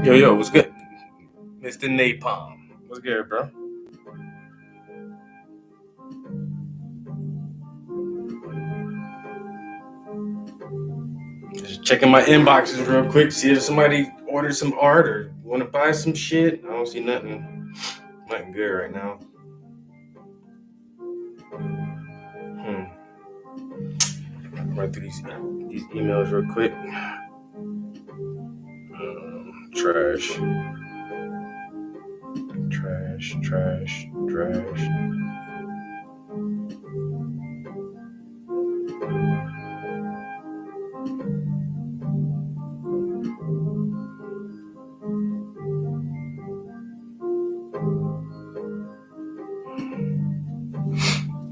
Yo, what's good? Mr. Napalm. What's good, bro? Just checking my inboxes real quick, see if somebody ordered some art or want to buy some shit. I don't see nothing good right now. Run through these emails real quick. Trash.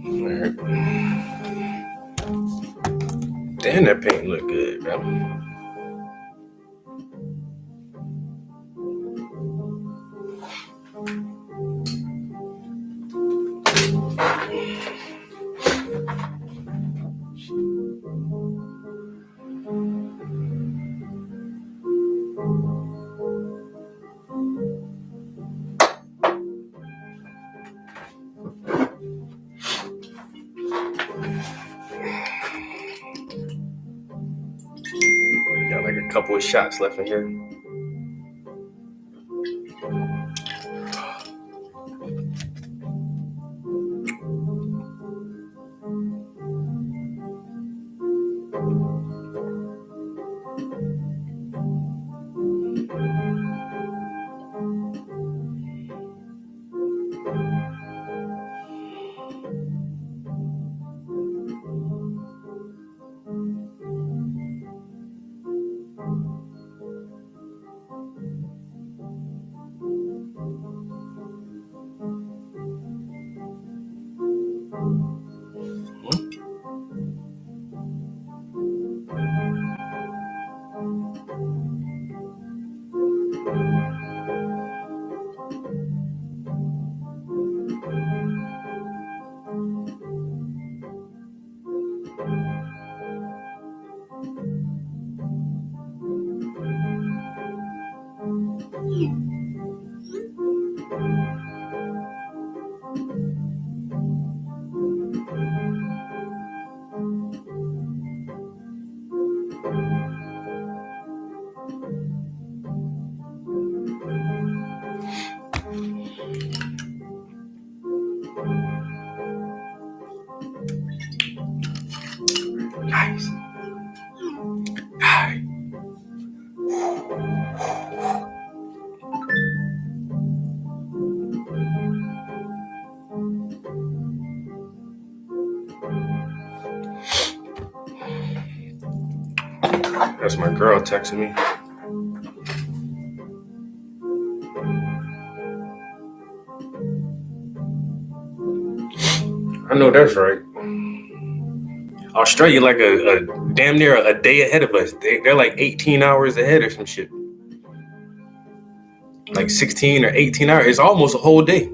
Alright. Damn, that paint look good, bro. Got like a couple of shots left in here. Nice. Hi. That's my girl texting me. I know that's right. Australia like a damn near a day ahead of us. They're like 18 hours ahead or some shit. Like 16 or 18 hours. It's almost a whole day.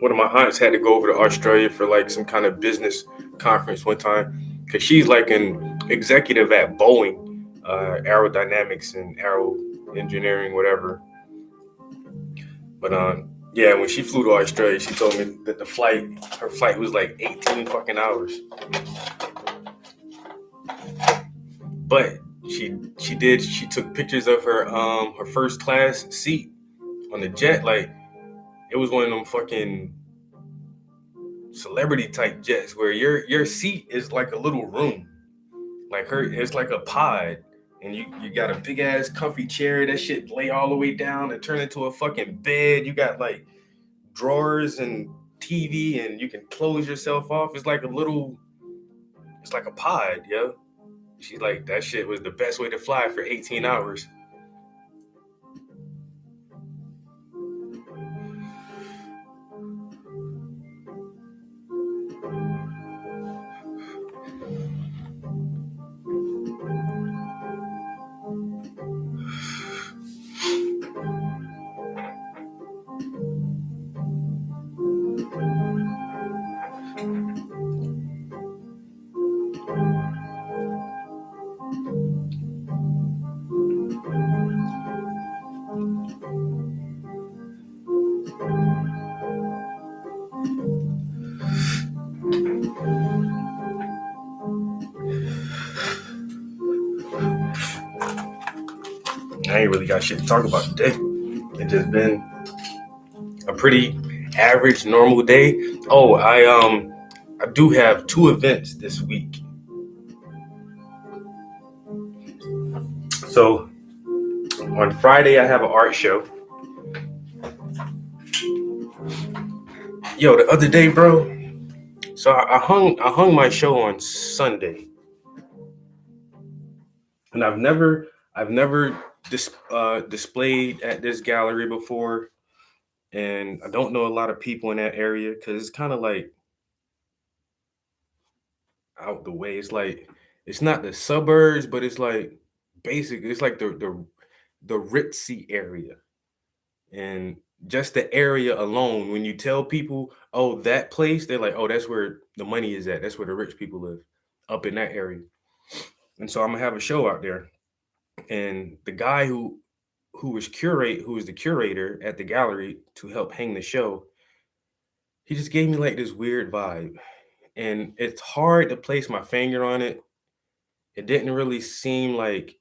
One of my aunts had to go over to Australia for like some kind of business conference one time because she's like in executive at Boeing, aerodynamics and aero engineering, whatever. But yeah, when she flew to Australia, she told me that her flight was like 18 fucking hours. But she took pictures of her first class seat on the jet. Like, it was one of them fucking celebrity type jets where your seat is like a little room. Like, it's like a pod. And you got a big ass comfy chair. That shit lay all the way down and turn into a fucking bed. You got like drawers and TV, and you can close yourself off. It's like a pod, yo. She's like, that shit was the best way to fly for 18 hours. I ain't really got shit to talk about today. It just been a pretty average, normal day. Oh, I do have 2 events this week. So on Friday I have an art show. Yo, the other day, bro. So I hung my show on Sunday, and I've never displayed at this gallery before, and I don't know a lot of people in that area because it's kind of like out the way. It's like it's not the suburbs, but it's like basically it's like the ritzy area, and just the area alone. When you tell people, oh, that place, they're like, oh, that's where the money is at. That's where the rich people live, up in that area. And so I'm gonna have a show out there, and the guy who was the curator at the gallery to help hang the show, he just gave me like this weird vibe, and it's hard to place my finger on it. It didn't really seem like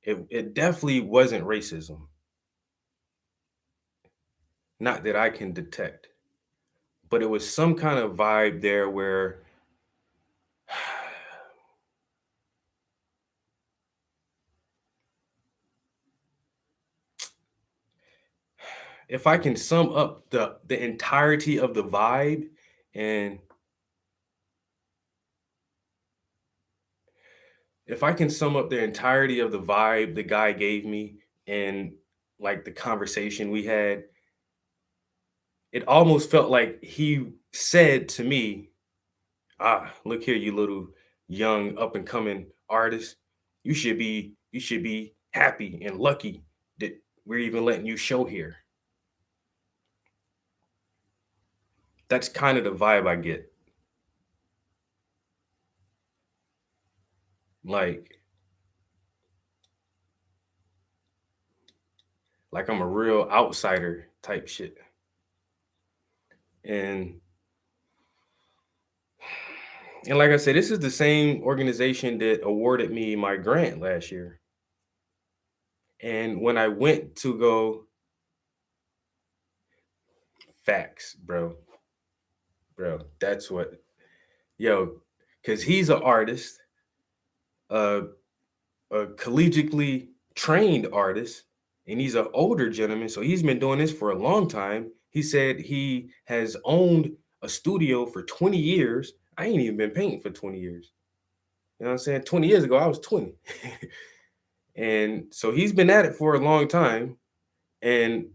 it definitely wasn't racism, not that I can detect, but it was some kind of vibe there where if I can sum up the entirety of the vibe, and if I can sum up the entirety of the vibe the guy gave me and like the conversation we had, it almost felt like he said to me, "Ah, look here, you little young up and coming artist. You should be happy and lucky that we're even letting you show here." That's kind of the vibe I get. Like like I'm a real outsider type shit. And and like I said, this is the same organization that awarded me my grant last year. And when I went to go, facts, bro, that's what, yo, because he's an artist, uh, a collegiately trained artist, and he's an older gentleman. So he's been doing this for a long time. He said he has owned a studio for 20 years. I ain't even been painting for 20 years. You know what I'm saying? 20 years ago, I was 20. And so he's been at it for a long time. And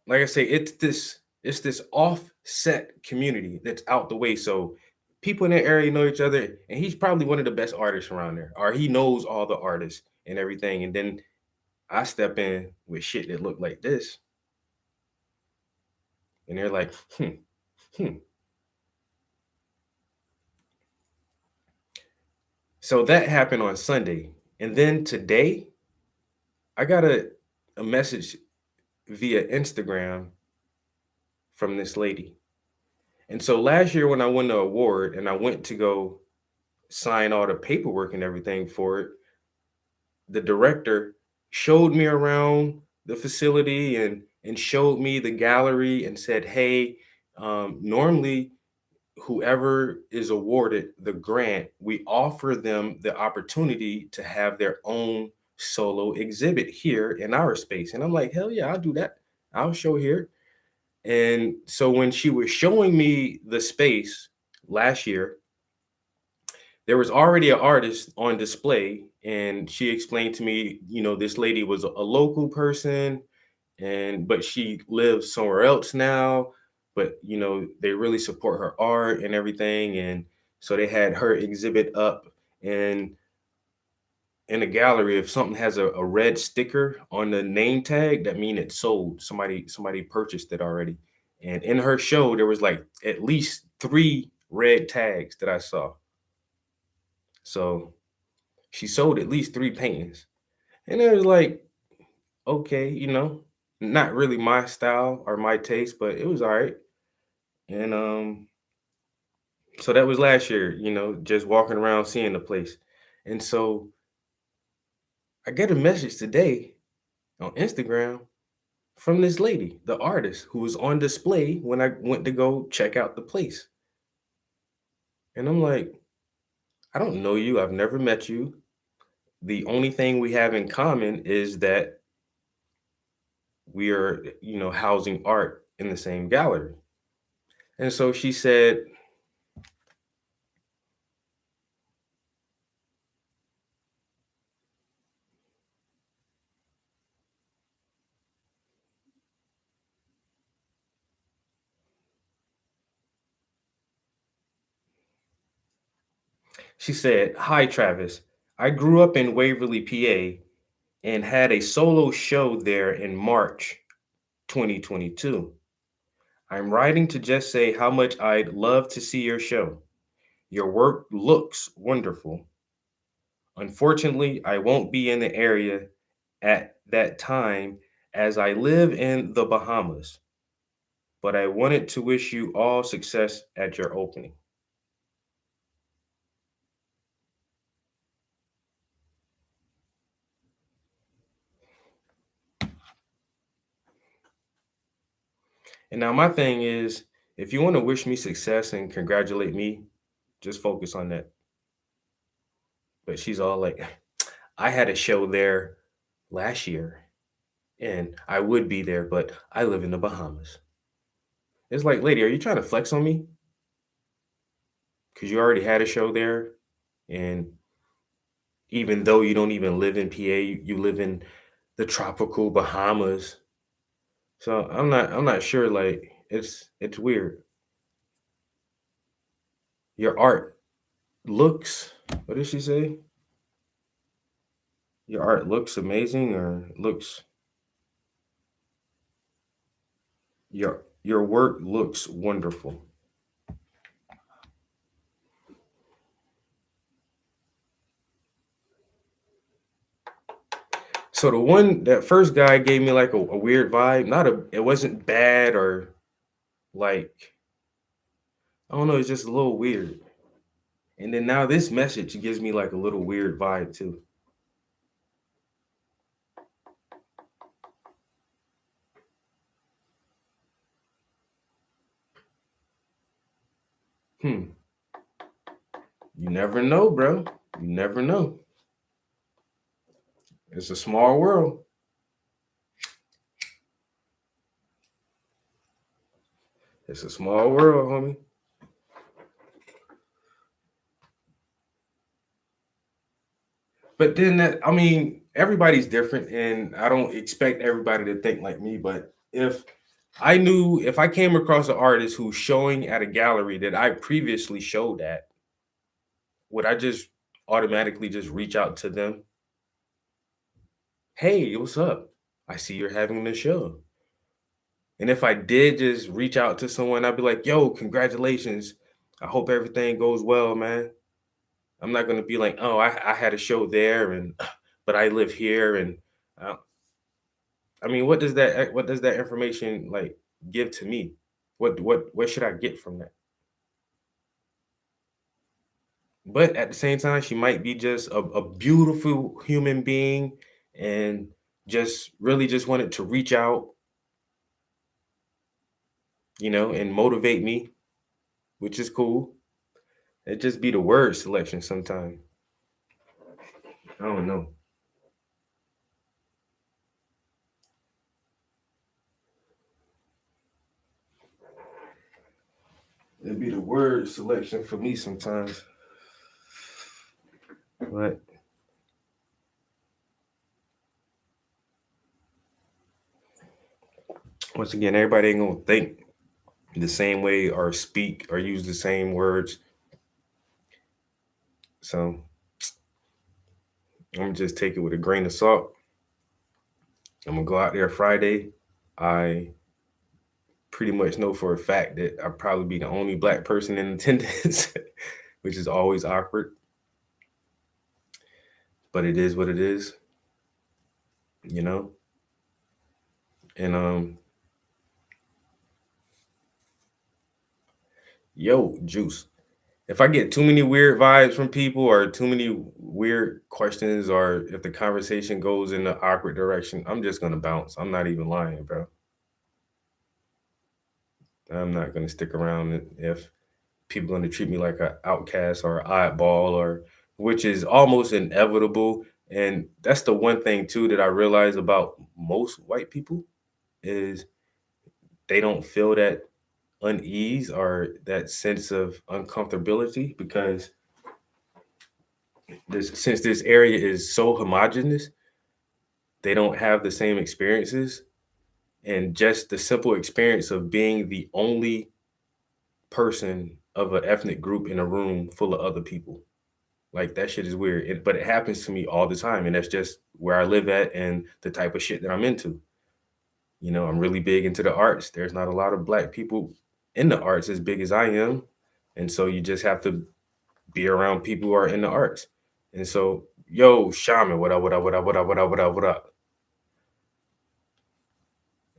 like I say, it's this offset community that's out the way. So people in that area know each other, and he's probably one of the best artists around there, or he knows all the artists and everything. And then I step in with shit that look like this, and they're like, hmm. So that happened on Sunday. And then today, I got a message via Instagram from this lady. And so last year when I won the award and I went to go sign all the paperwork and everything for it, the director showed me around the facility and showed me the gallery and said, "Hey, normally whoever is awarded the grant, we offer them the opportunity to have their own solo exhibit here in our space." And I'm like, "Hell yeah, I'll do that. I'll show here." And so when she was showing me the space last year, there was already an artist on display, and she explained to me, this lady was a local person, and but she lives somewhere else now, but they really support her art and everything, and so they had her exhibit up and in a gallery. If something has a red sticker on the name tag, that mean it's sold. Somebody purchased it already. And in her show, there was like at least three red tags that I saw. So she sold at least three paintings. And it was like, okay, not really my style or my taste, but it was all right. And so that was last year, just walking around seeing the place. And so I get a message today on Instagram from this lady, the artist who was on display when I went to go check out the place. And I'm like, I don't know you. I've never met you. The only thing we have in common is that we are, housing art in the same gallery. And so she said, "Hi, Travis. I grew up in Waverly, PA, and had a solo show there in March 2022. I'm writing to just say how much I'd love to see your show. Your work looks wonderful. Unfortunately, I won't be in the area at that time as I live in the Bahamas, but I wanted to wish you all success at your opening." And now my thing is, if you want to wish me success and congratulate me, just focus on that. But she's all like, "I had a show there last year and I would be there, but I live in the Bahamas." It's like, lady, are you trying to flex on me? Because you already had a show there. And even though you don't even live in PA, you live in the tropical Bahamas. So I'm not sure. Like it's weird. Your art looks, what did she say? Your art looks amazing or looks your work looks wonderful. So that first guy gave me like a weird vibe. Not a It wasn't bad or like, I don't know, it's just a little weird. And then now this message gives me like a little weird vibe too. Hmm. You never know, bro. You never know. It's a small world. It's a small world, homie. But then I mean, everybody's different, and I don't expect everybody to think like me. But if I came across an artist who's showing at a gallery that I previously showed at, would I just automatically just reach out to them? "Hey, what's up? I see you're having the show." And if I did just reach out to someone, I'd be like, "Yo, congratulations. I hope everything goes well, man." I'm not going to be like, oh, I had a show there, and but I live here, and uh, I mean, what does that information like give to me? What should I get from that? But at the same time, she might be just a beautiful human being and just really just wanted to reach out, and motivate me, which is cool. It just be the word selection sometimes. I don't know. It'd be the word selection for me sometimes. But once again, everybody ain't gonna think the same way or speak or use the same words. So I'm gonna just take it with a grain of salt. I'm gonna go out there Friday. I pretty much know for a fact that I'll probably be the only black person in attendance, which is always awkward. But it is what it is, you know. And yo, Juice. If I get too many weird vibes from people or too many weird questions or if the conversation goes in the awkward direction, I'm just gonna bounce. I'm not even lying, bro. I'm not gonna stick around if people gonna treat me like an outcast or oddball or which is almost inevitable. And that's the one thing too that I realize about most white people is they don't feel that unease or that sense of uncomfortability because since this area is so homogenous, they don't have the same experiences. And just the simple experience of being the only person of an ethnic group in a room full of other people. Like that shit is weird. But it happens to me all the time. And that's just where I live at and the type of shit that I'm into. I'm really big into the arts. There's not a lot of black people in the arts as big as I am. And so you just have to be around people who are in the arts. And so, yo, Shaman, what up, what up, what up, what up, what up, what up, what up?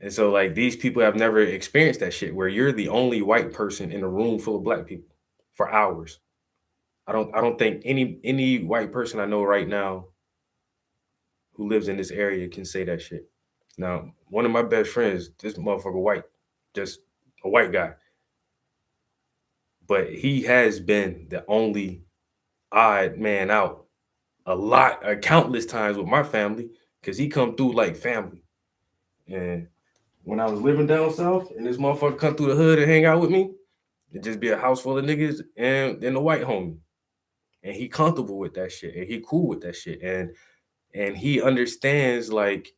And so like these people have never experienced that shit where you're the only white person in a room full of black people for hours. I don't think any white person I know right now who lives in this area can say that shit. Now, one of my best friends, this motherfucker white, just a white guy, but he has been the only odd man out countless times with my family because he come through like family. And when I was living down south and this motherfucker come through the hood and hang out with me, it just be a house full of niggas and a white homie. And he comfortable with that shit and he cool with that shit. And he understands like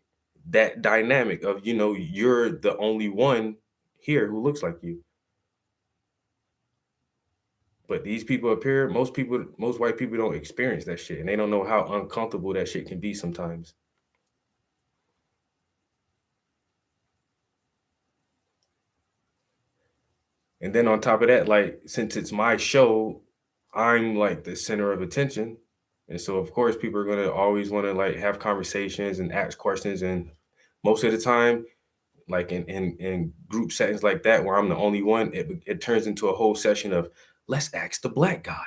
that dynamic of, you're the only one here who looks like you. But these people up here, most white people don't experience that shit and they don't know how uncomfortable that shit can be sometimes. And then on top of that, like since it's my show, I'm like the center of attention. And so of course people are gonna always want to like have conversations and ask questions. And most of the time, like in group settings like that where I'm the only one, it turns into a whole session of let's ask the black guy,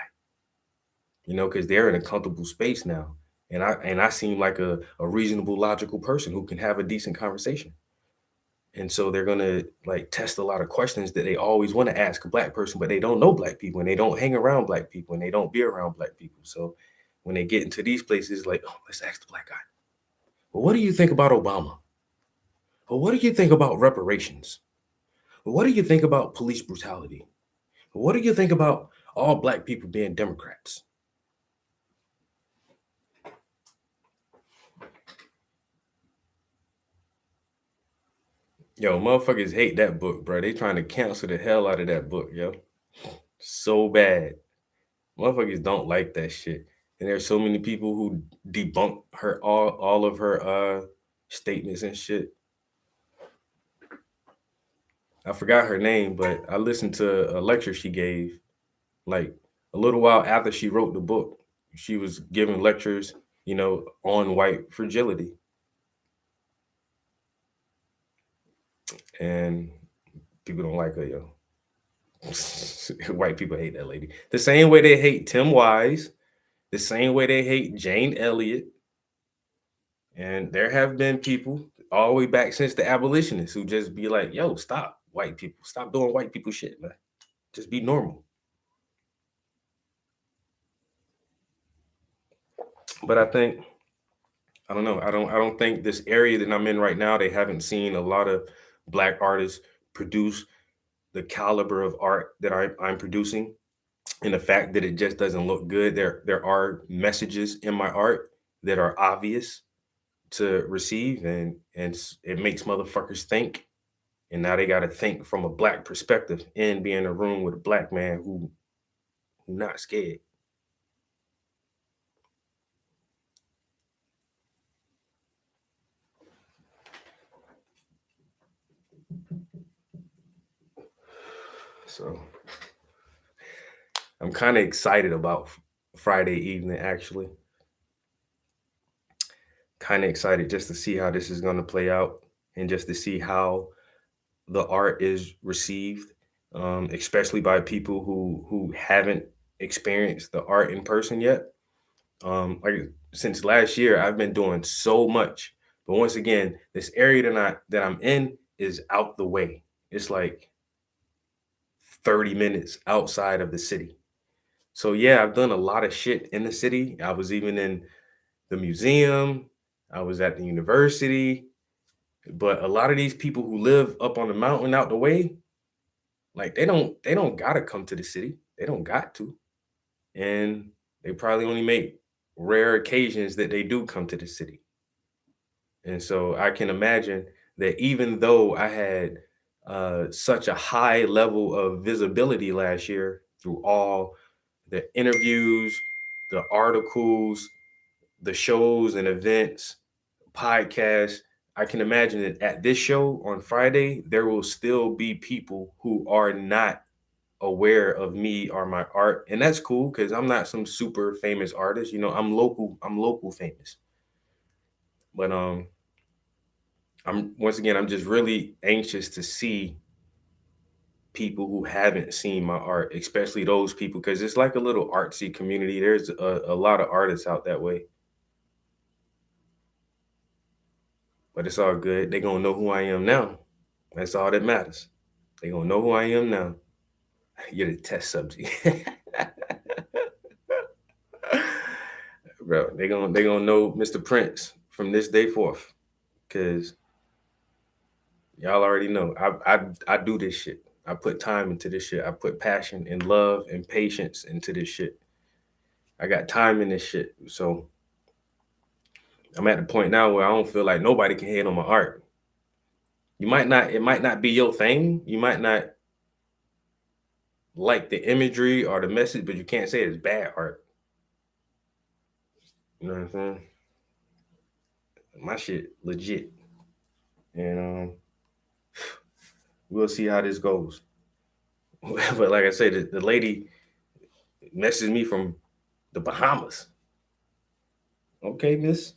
because they're in a comfortable space now. And I seem like a reasonable, logical person who can have a decent conversation. And so they're gonna like test a lot of questions that they always want to ask a black person, but they don't know black people and they don't hang around black people and they don't be around black people. So when they get into these places, like, oh, let's ask the black guy. Well, what do you think about Obama? Well, what do you think about reparations? Well, what do you think about police brutality? Well, what do you think about all black people being Democrats? Yo, motherfuckers hate that book, bro. They trying to cancel the hell out of that book, yo. So bad. Motherfuckers don't like that shit. And there's so many people who debunk her all of her statements and shit. I forgot her name, but I listened to a lecture she gave like a little while after she wrote the book. She was giving lectures, on white fragility, and people don't like her, yo. White people hate that lady. The same way they hate Tim Wise, the same way they hate Jane Elliott. And there have been people all the way back since the abolitionists who just be like, yo, stop, white people. Stop doing white people shit, man. Just be normal. But I don't know. I don't think this area that I'm in right now, they haven't seen a lot of black artists produce the caliber of art that I'm producing. And the fact that it just doesn't look good. There are messages in my art that are obvious to receive, and it makes motherfuckers think. And now they got to think from a black perspective and be in a room with a black man who not scared. So I'm kind of excited about Friday evening, actually. Kind of excited just to see how this is going to play out and just to see how the art is received, especially by people who haven't experienced the art in person yet. Like since last year, I've been doing so much, but once again, this area that I'm in is out the way. It's like 30 minutes outside of the city. So yeah, I've done a lot of shit in the city. I was even in the museum. I was at the university. But a lot of these people who live up on the mountain out the way, like they don't gotta come to the city. They don't got to. And they probably only make rare occasions that they do come to the city. And so I can imagine that even though I had such a high level of visibility last year through all the interviews, the articles, the shows and events, podcasts, I can imagine that at this show on Friday, there will still be people who are not aware of me or my art. And that's cool because I'm not some super famous artist. I'm local famous. But I'm once again, I'm just really anxious to see people who haven't seen my art, especially those people, because it's like a little artsy community. There's a lot of artists out that way, but it's all good. They gonna know who I am now. That's all that matters. They gonna know who I am now. You're the test subject, bro. They gonna know Mr. Prince from this day forth, because y'all already know. I do this shit. I put time into this shit. I put passion and love and patience into this shit. I got time in this shit. So I'm at the point now where I don't feel like nobody can hate on my art. It might not be your thing. You might not like the imagery or the message, but you can't say it's bad art. You know what I'm saying? My shit legit. And we'll see how this goes. But like I said, the lady messaged me from the Bahamas. Okay, miss.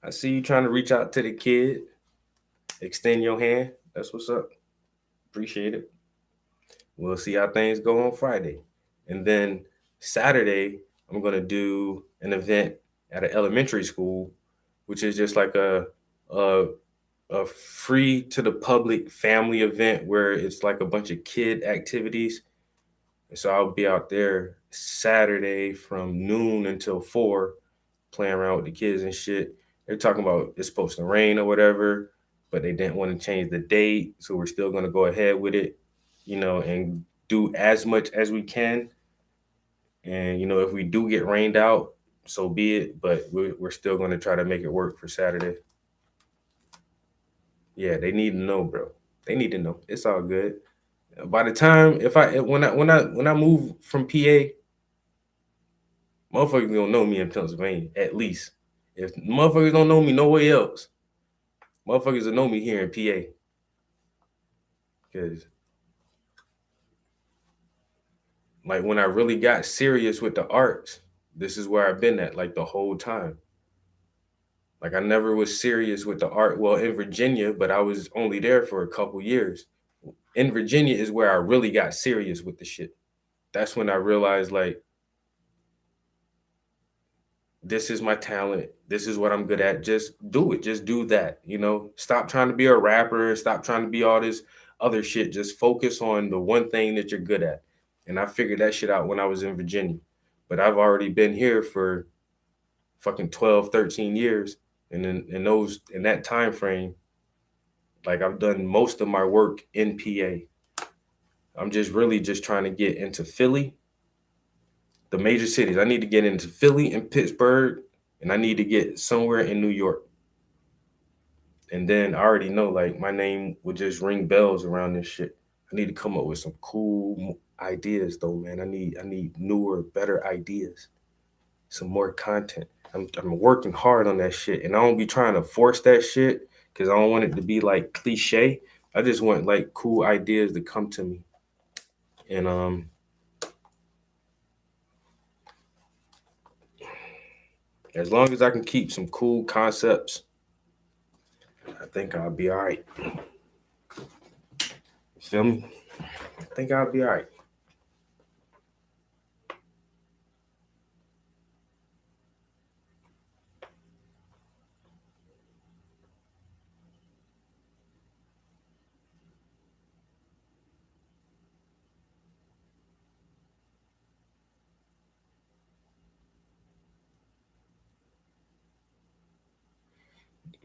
I see you trying to reach out to the kid. Extend your hand. That's what's up. Appreciate it. We'll see how things go on Friday. And then Saturday, I'm going to do an event at an elementary school, which is just like a, a free to the public family event where it's like a bunch of kid activities. And so I'll be out there Saturday from noon until 4 playing around with the kids and shit. They're talking about it's supposed to rain or whatever, but they didn't want to change the date. So we're still going to go ahead with it, and do as much as we can. And, if we do get rained out, so be it. But we're still going to try to make it work for Saturday. Yeah, they need to know, bro. They need to know. It's all good. By the time if I when I move from PA, motherfuckers gonna know me in Pennsylvania at least. If motherfuckers don't know me nowhere else, motherfuckers will know me here in PA. Because like when I really got serious with the arts, This is where I've been at like the whole time. Like I never was serious with the art. Well, in Virginia, but I was only there for a couple years. In Virginia is where I really got serious with the shit. That's when I realized like this is my talent. This is what I'm good at. Just do it. Just do that. You know, stop trying to be a rapper. Stop trying to be all this other shit. Just focus on the one thing that you're good at. And I figured that shit out when I was in Virginia. But I've already been here for fucking 12, 13 years. And in that time frame, like I've done most of my work in PA. I'm just really just trying to get into Philly, the major cities. I need to get into Philly and Pittsburgh, and I need to get somewhere in New York. And then I already know like my name would just ring bells around this shit. I need to come up with some cool ideas though, man. I need newer, better ideas, some more content. I'm working hard on that shit, and I don't be trying to force that shit because I don't want it to be like cliche. I just want like cool ideas to come to me, and as long as I can keep some cool concepts, I think I'll be all right. Feel me? I think I'll be all right.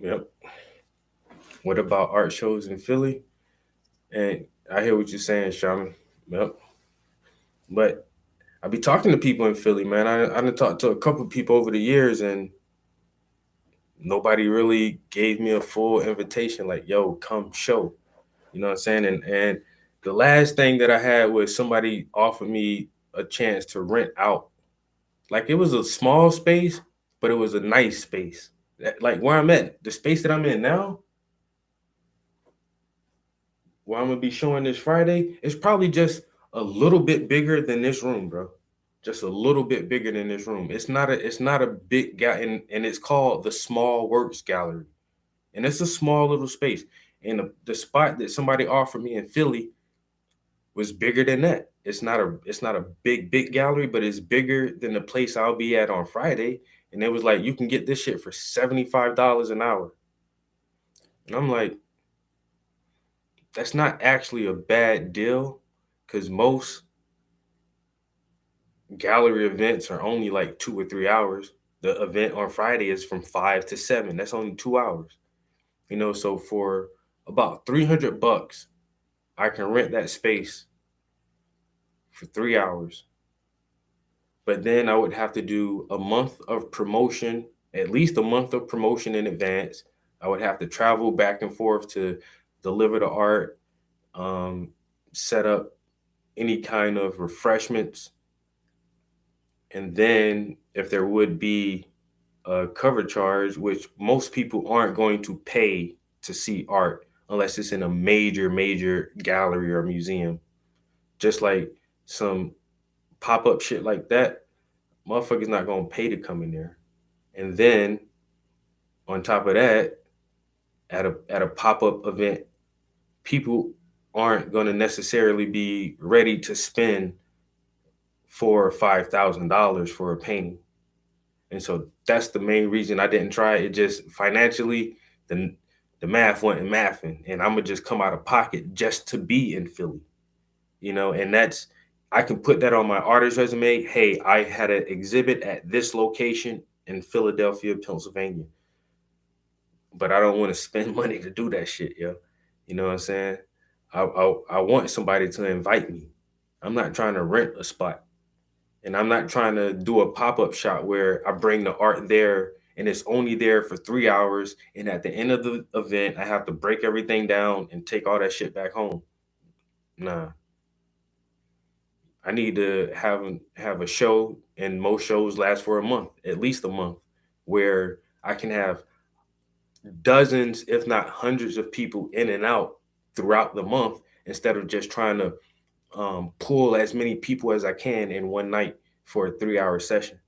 Yep. What about art shows in Philly? And I hear what you're saying, Shaman. Yep. But I be talking to people in Philly, man. I done talked to a couple of people over the years, and nobody really gave me a full invitation. Like, yo, come show. You know what I'm saying? And the last thing that I had was somebody offered me a chance to rent out. Like it was a small space, but it was a nice space. Like where I'm at, the space that I'm in now, where I'm gonna be showing this Friday, it's probably just a little bit bigger than this room, bro. Just a little bit bigger than this room. It's not a big guy, and it's called the Small Works Gallery, and it's a small little space. And the spot that somebody offered me in Philly was bigger than that. It's not a big gallery, but it's bigger than the place I'll be at on Friday. And it was like you can get this shit for $75 an hour. And I'm like, that's not actually a bad deal because most gallery events are only like 2 or 3 hours. The event on Friday is from 5 to 7. That's only 2 hours. You know, so for about $300, I can rent that space for 3 hours. But then I would have to do a month of promotion, at least a month of promotion in advance. I would have to travel back and forth to deliver the art, um, set up any kind of refreshments, and then if there would be a cover charge, which most people aren't going to pay to see art unless it's in a major gallery or museum. Just like some pop up shit like that, motherfuckers not gonna pay to come in there. And then on top of that, at a pop up event, people aren't gonna necessarily be ready to spend $4 or $5,000 for a painting. And so that's the main reason I didn't try it. It just financially, the the math wasn't mathing, and I'm gonna just come out of pocket just to be in Philly, you know. And that's I can put that on my artist resume. Hey, I had an exhibit at this location in Philadelphia, Pennsylvania, but I don't want to spend money to do that shit, yo. You know what I'm saying? I want somebody to invite me. I'm not trying to rent a spot. And I'm not trying to do a pop-up shop where I bring the art there and it's only there for 3 hours. And at the end of the event, I have to break everything down and take all that shit back home. Nah, I need to have a show, and most shows last for a month, at least a month, where I can have dozens, if not hundreds, of people in and out throughout the month instead of just trying to pull as many people as I can in one night for a 3 hour session.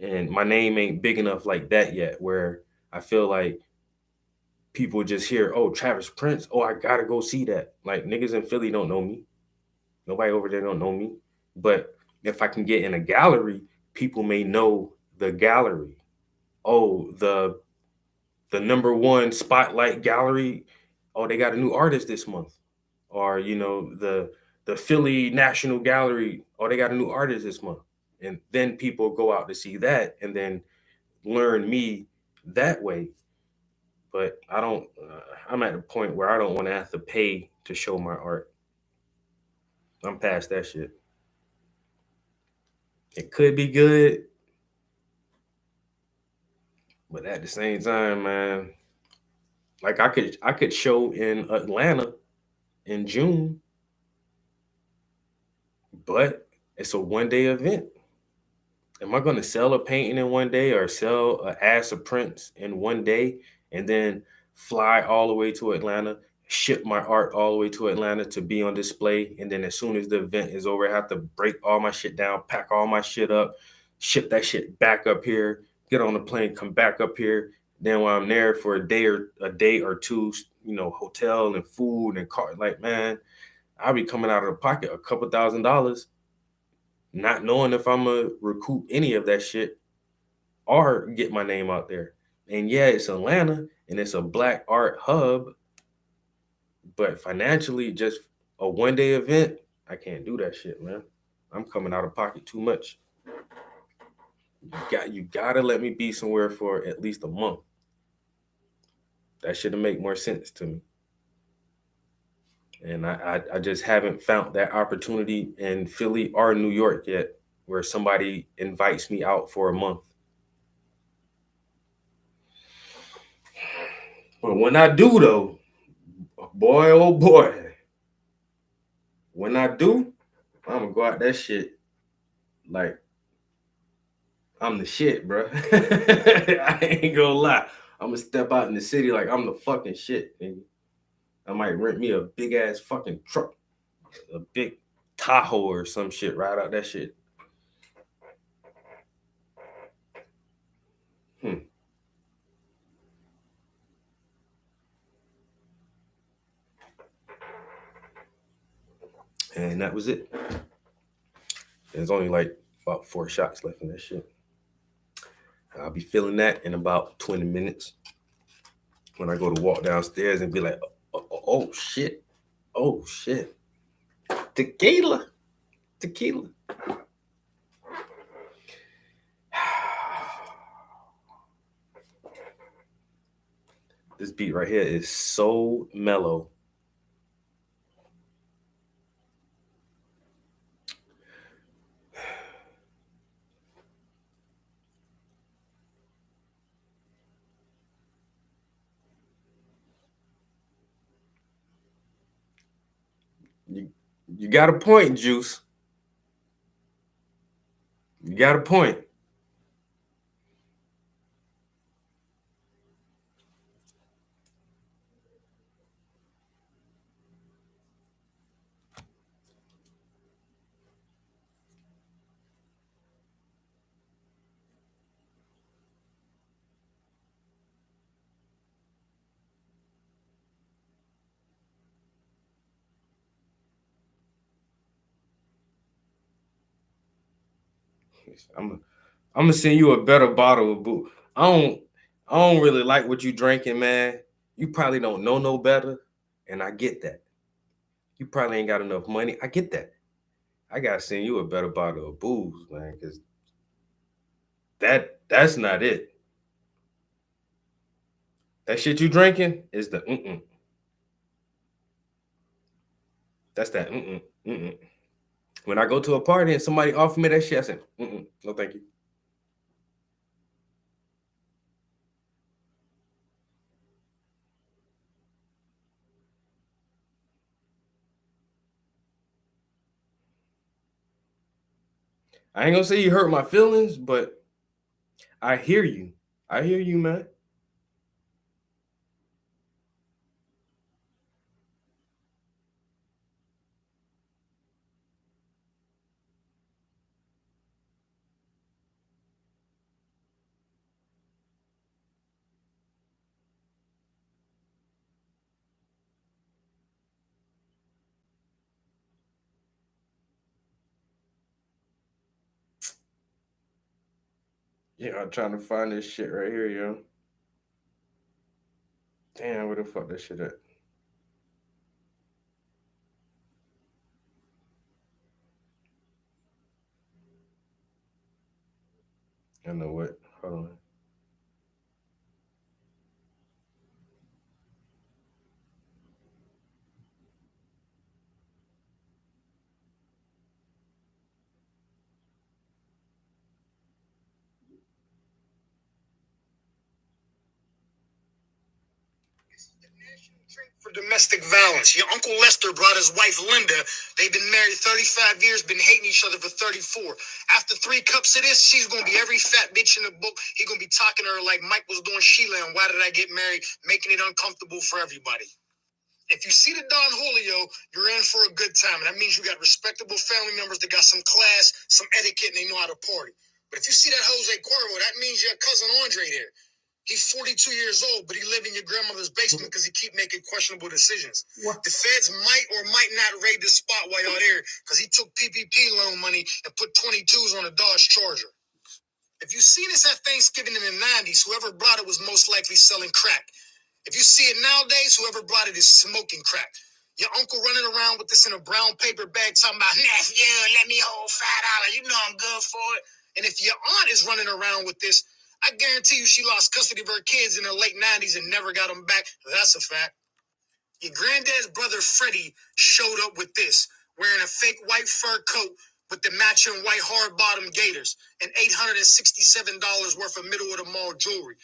and my name ain't big enough like that yet. Where I feel like people just hear, "Oh, Travis Prince. Oh, I gotta go see that." Like niggas in Philly don't know me. Nobody over there don't know me. But if I can get in a gallery, people may know the gallery. Oh, the number one spotlight gallery. Oh, they got a new artist this month. Or the Philly National Gallery. Oh, they got a new artist this month. And then people go out to see that and then learn me that way. But I don't. I'm at the point where I don't want to have to pay to show my art. I'm past that shit. It could be good, but at the same time, man, like I could show in Atlanta in June, but it's a 1 day event. Am I gonna sell a painting in 1 day or sell a ass of prints in 1 day and then fly all the way to Atlanta, ship my art all the way to Atlanta to be on display, and then as soon as the event is over, I have to break all my shit down, pack all my shit up, ship that shit back up here, get on the plane, come back up here. Then while I'm there for a day or two, hotel and food and car, like man, I'll be coming out of the pocket a couple $1,000s, not knowing if I'm gonna recoup any of that shit or get my name out there. And yeah, it's Atlanta and it's a black art hub, but financially, just a 1 day event, I can't do that shit, man. I'm coming out of pocket too much. You gotta let me be somewhere for at least a month. That should make more sense to me. And I just haven't found that opportunity in Philly or New York yet, where somebody invites me out for a month. But when I do, though, boy, oh boy, when I do, I'm gonna go out that shit like I'm the shit, bro. I ain't gonna lie. I'm gonna step out in the city like I'm the fucking shit. And I might rent me a big ass fucking truck, a big Tahoe or some shit, ride out that shit. Hmm. And that was it. There's only like about 4 shots left in that shit. I'll be feeling that in about 20 minutes when I go to walk downstairs and be like, oh shit, oh shit, tequila, tequila. This beat right here is so mellow. You you got a point, Juice. You got a point. I'm I'm gonna send you a better bottle of boo. I don't I don't really like what you drinking, man. You probably don't know no better, and I get that. You probably ain't got enough money. I get that. I gotta send you a better bottle of booze, man, because that's not it. That shit you drinking is the mm-mm. That's that mm-mm, mm-mm. When I go to a party and somebody offer me that shit, I say, mm-mm, no thank you. I ain't gonna say you hurt my feelings, but I hear you. I hear you, man. Yeah, I'm trying to find this shit right here, yo. Damn, where the fuck that shit at? I know what. Hold on. For domestic violence. Your Uncle Lester brought his wife Linda. They've been married 35 years, been hating each other for 34. After 3 cups of this, she's gonna be every fat bitch in the book. He gonna be talking to her like Mike was doing Sheila and Why Did I Get Married, making it uncomfortable for everybody. If you see the Don Julio, you're in for a good time. And that means you got respectable family members that got some class, some etiquette, and they know how to party. But if you see that Jose Cuervo, that means your cousin Andre there. He's 42 years old, but he live in your grandmother's basement because he keep making questionable decisions. What? The feds might or might not raid the spot while y'all there because he took PPP loan money and put 22s on a Dodge Charger. If you see this at Thanksgiving in the 90s, whoever brought it was most likely selling crack. If you see it nowadays, whoever brought it is smoking crack. Your uncle running around with this in a brown paper bag talking about, nephew, let me hold $5. You know I'm good for it. And if your aunt is running around with this, I guarantee you she lost custody of her kids in the late 90s and never got them back. That's a fact. Your granddad's brother Freddie showed up with this, wearing a fake white fur coat with the matching white hard-bottom gaiters and $867 worth of middle-of-the-mall jewelry.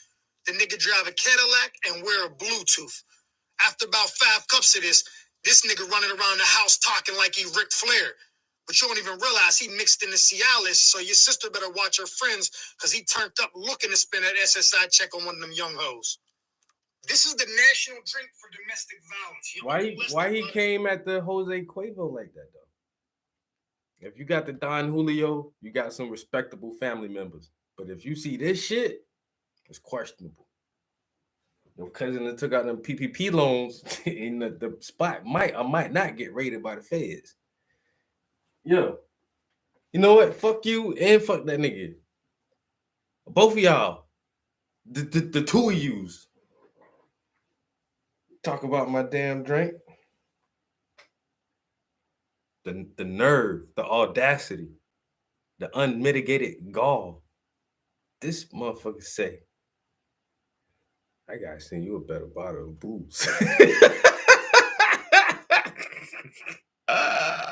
The nigga drive a Cadillac and wear a Bluetooth. After about 5 cups of this nigga running around the house talking like he Ric Flair. But you don't even realize he mixed in the Cialis, so your sister better watch her friends because he turned up looking to spend that SSI check on one of them young hoes. This is the national drink for domestic violence. Why he came at the Jose Cuervo like that though? If you got the Don Julio, you got some respectable family members. But if you see this shit, it's questionable. Your cousin that took out them PPP loans in the spot might or might not get raided by the feds. Yo, you know what? Fuck you and fuck that nigga. Both of y'all, the two of yous. Talk about my damn drink. The nerve, the audacity, the unmitigated gall. This motherfucker say, I gotta send you a better bottle of booze. Ah.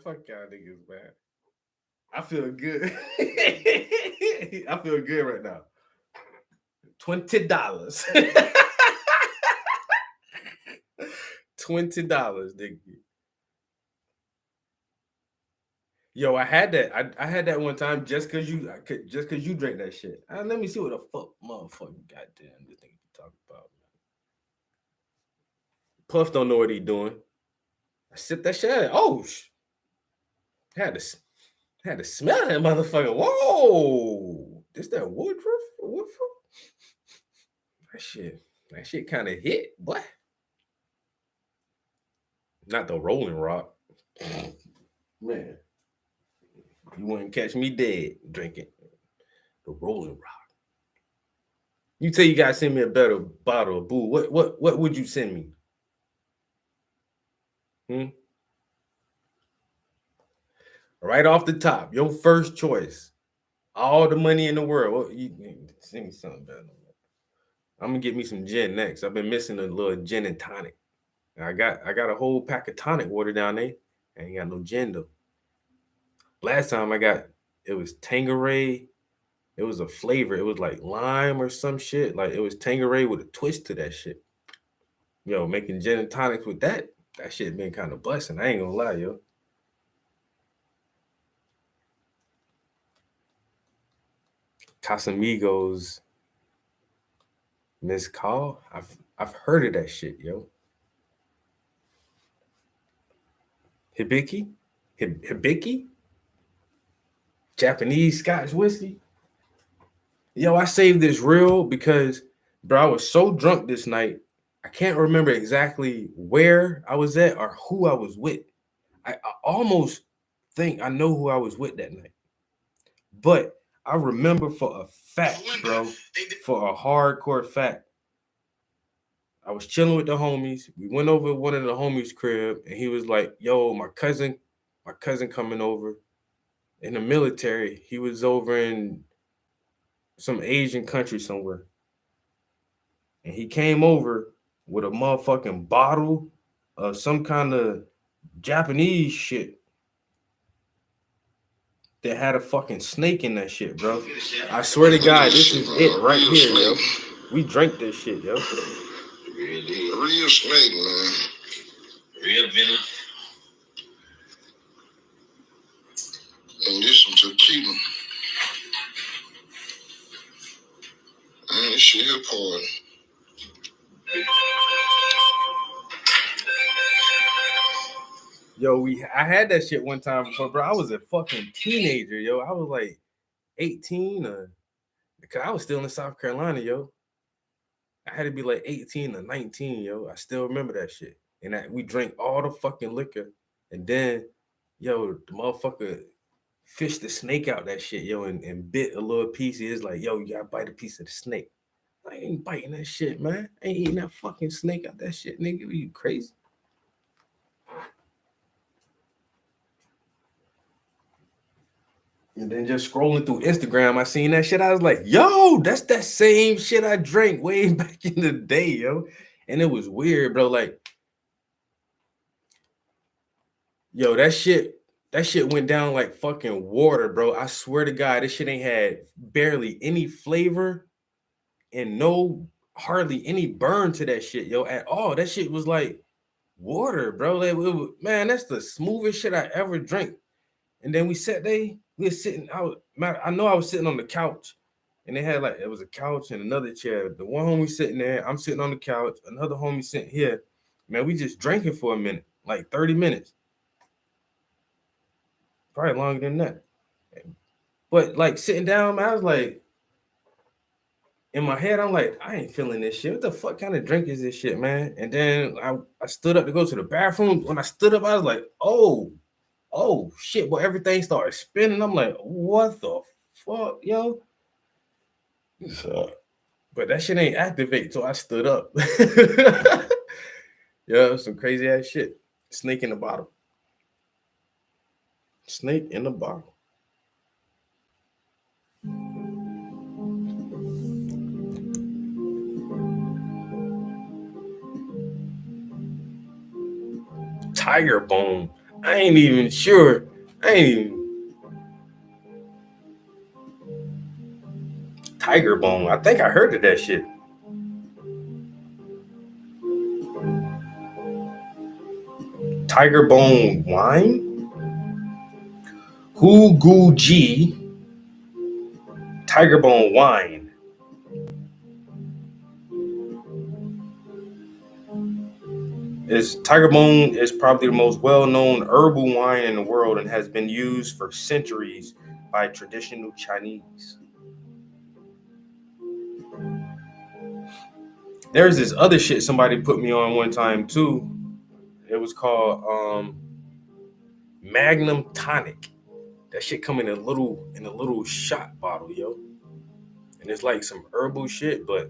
Fuck y'all niggas, man. I feel good. I feel good right now. $20. $20, nigga. Yo, I had that. I had that one time just cause you drank that shit. Let me see what the fuck motherfucking goddamn this thing you talking about. Puff don't know what he doing. I sipped that shit. Oh, had to smell that motherfucker. Whoa, this that Woodruff? That shit kind of hit, boy. Not the Rolling Rock, man. You wouldn't catch me dead drinking the Rolling Rock. You say you gotta send me a better bottle of boo. What would you send me? Right off the top, your first choice. All the money in the world. Well, you send me something better. I'm gonna get me some gin next. I've been missing a little gin and tonic. I got a whole pack of tonic water down there. I ain't got no gin though. Last time I got it was Tanqueray. It was a flavor. It was like lime or some shit. Like it was Tanqueray with a twist to that shit. Yo, making gin and tonics with that shit been kind of busting. I ain't gonna lie, yo. Casamigos Miss Call. I've heard of that shit, yo. Hibiki? Hibiki? Japanese Scotch whiskey? Yo, I saved this real because, bro, I was so drunk this night. I can't remember exactly where I was at or who I was with. I almost think I know who I was with that night. But I remember for a fact, bro, for a hardcore fact, I was chilling with the homies. We went over to one of the homies' crib, and he was like, "Yo, my cousin coming over in the military. He was over in some Asian country somewhere, and he came over with a motherfucking bottle of some kind of Japanese shit that had a fucking snake in that shit, bro. I swear to God, this is it right here, yo. We drank this shit, yo. Real snake, man. Real venom. And this some tequila. Man, this shit here party. Yo, I had that shit one time before, bro. I was a fucking teenager, yo. I was like 18 because I was still in South Carolina, yo. I had to be like 18 or 19, yo. I still remember that shit. And we drank all the fucking liquor. And then, yo, the motherfucker fished the snake out that shit, yo, and bit a little piece. It's like, yo, you gotta bite a piece of the snake. I ain't biting that shit, man. I ain't eating that fucking snake out that shit, nigga. Are you crazy? And then just scrolling through Instagram, I seen that shit. I was like, yo, that's that same shit I drank way back in the day, yo. And it was weird, bro. Like, yo, that shit went down like fucking water, bro. I swear to God, this shit ain't had barely any flavor and hardly any burn to that shit, yo, at all. That shit was like water, bro. Like, man, that's the smoothest shit I ever drank. And then we were sitting out. I know I was sitting on the couch, and they had it was a couch and another chair. The one homie sitting there, I'm sitting on the couch, another homie sitting here. Man, we just drinking for a minute, like 30 minutes. Probably longer than that. But like sitting down, man, I was like, in my head, I'm like, I ain't feeling this shit. What the fuck kind of drink is this shit, man? And then I stood up to go to the bathroom. When I stood up, I was like, oh shit, boy, everything started spinning. I'm like, what the fuck, yo? But that shit ain't activate, so I stood up. Yeah, some crazy ass shit. Snake in the bottle. Snake in the bottle. Tiger Bone. I ain't even sure. Tiger Bone. I think I heard of that shit. Tiger Bone wine? Huguji Tiger Bone wine. Tiger Bone is probably the most well-known herbal wine in the world and has been used for centuries by traditional Chinese. There's this other shit somebody put me on one time too. It was called Magnum Tonic. That shit come in a little shot bottle, yo. And it's like some herbal shit, but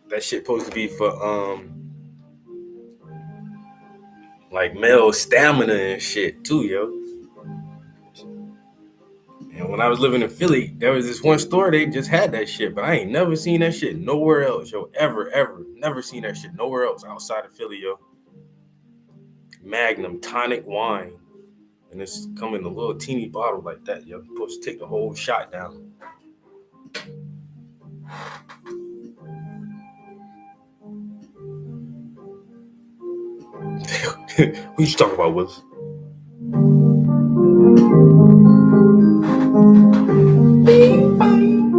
that shit supposed to be for like male stamina and shit too, yo. And when I was living in Philly, there was this one store, they just had that shit, but I ain't never seen that shit nowhere else, yo. Ever. Never seen that shit nowhere else outside of Philly, yo. Magnum Tonic wine. And it's come in a little teeny bottle like that, yo. You're supposed to take the whole shot down. What you talking about, Willis? Bing, bang.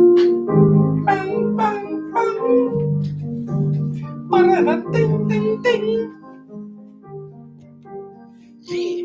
Bang, bang, bang. Ba-da-da, ding, ding, ding. Yeah.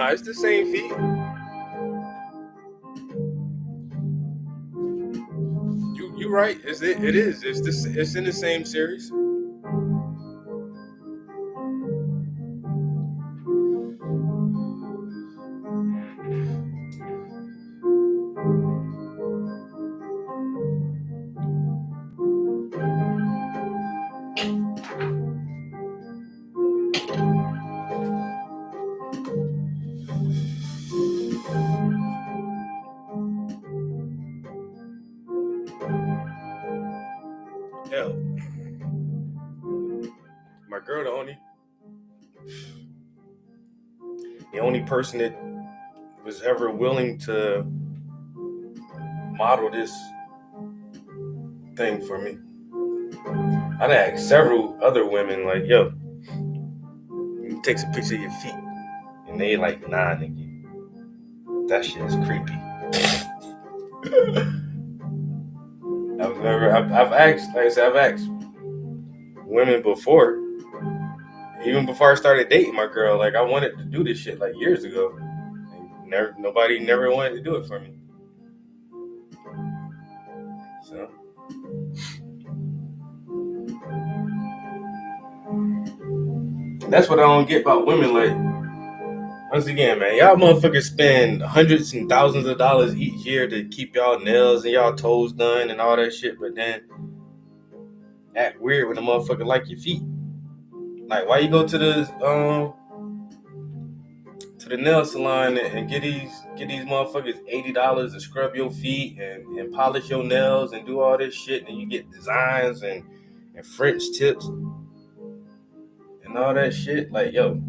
Nah, it's the same feet. You right. It is. It's in the same series. Hell, my girl, the only person that was ever willing to model this thing for me. I'd asked several other women, like, yo, take a picture of your feet. And they like, nah, nigga. That shit is creepy. I've asked, like I said, I've asked women before, even before I started dating my girl, like I wanted to do this shit like years ago. And nobody never wanted to do it for me. So that's what I don't get about women. Like, once again, man, y'all motherfuckers spend hundreds and thousands of dollars each year to keep y'all nails and y'all toes done and all that shit, but then act weird when a motherfucker like your feet. Like, why you go to the nail salon and get these motherfuckers $80 to scrub your feet and polish your nails and do all this shit, and you get designs and French tips and all that shit? Like, yo,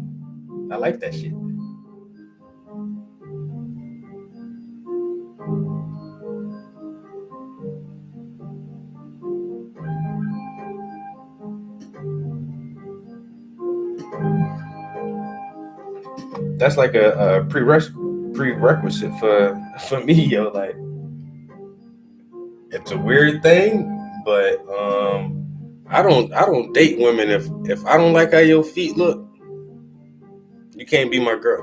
I like that shit. That's like a prerequisite for me, yo. Like, it's a weird thing, but I don't date women if I don't like how your feet look. You can't be my girl.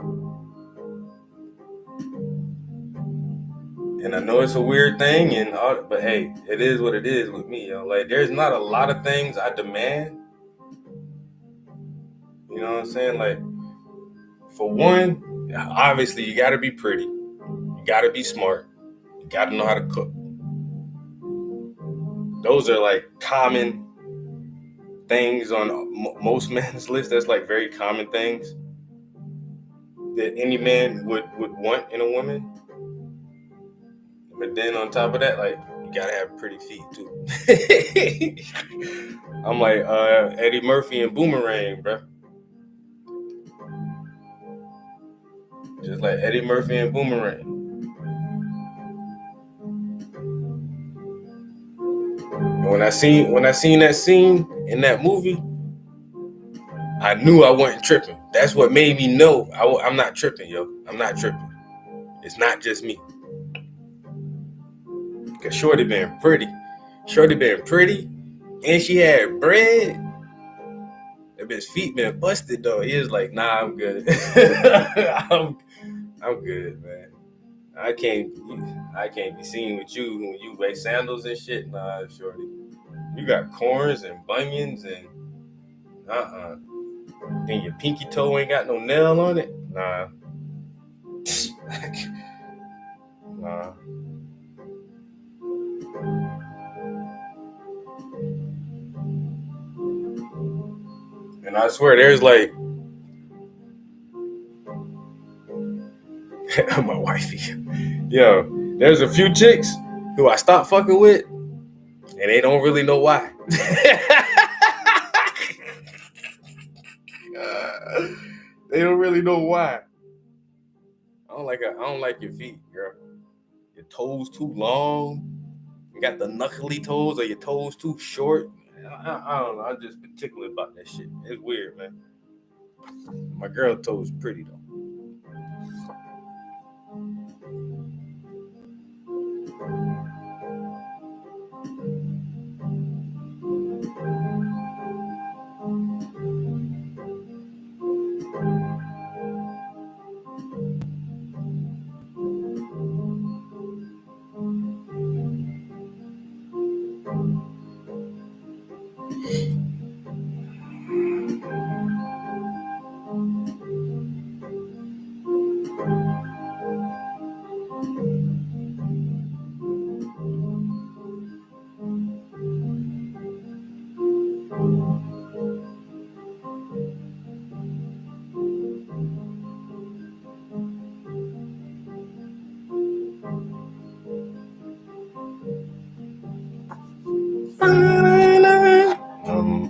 And I know it's a weird thing, and all, but hey, it is what it is with me, yo. Like, there's not a lot of things I demand. You know what I'm saying? Like, for one, obviously you gotta be pretty, you gotta be smart, you gotta know how to cook. Those are like common things on most men's list. That's like very common things that any man would want in a woman. But then on top of that, like, you gotta have pretty feet too. I'm like Eddie Murphy and Boomerang, bro. Just like Eddie Murphy and Boomerang. And when I seen that scene in that movie, I knew I wasn't tripping. That's what made me know I'm not tripping, yo. I'm not tripping. It's not just me. Cause Shorty been pretty, and she had bread. That bitch feet been busted though. He was like, nah, I'm good. I'm good, man. I can't be seen with you when you wear sandals and shit. Nah, Shorty. You got corns and bunions and and your pinky toe ain't got no nail on it. Nah. Nah. And I swear, there's like my wifey. Yo, there's a few chicks who I stopped fucking with, and they don't really know why. They don't really know why. I don't like your feet, girl. Your toes too long. You got the knuckly toes, or your toes too short. I don't know. I'm just particular about that shit. It's weird, man. My girl toes pretty though.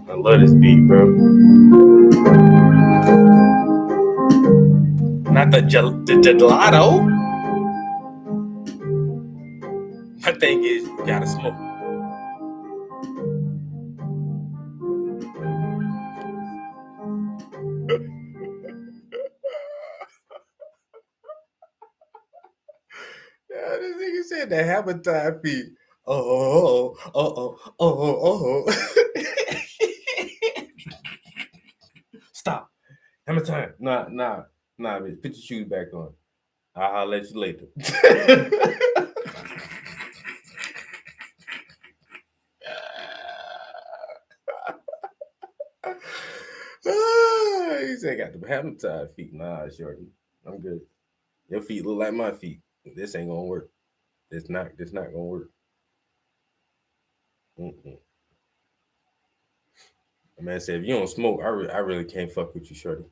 I love this beat, bro. Not the gelato. My thing is, you gotta smoke. Yeah, this nigga said the Hamilton feet. Oh. Stop. Hamilton. Nah, bitch. Put your shoes back on. I'll let you later. He said, got the Hamilton feet. Nah, shorty. I'm good. Your feet look like my feet. This ain't gonna work. This not gonna work. Man said, if you don't smoke, I really can't fuck with you, shorty.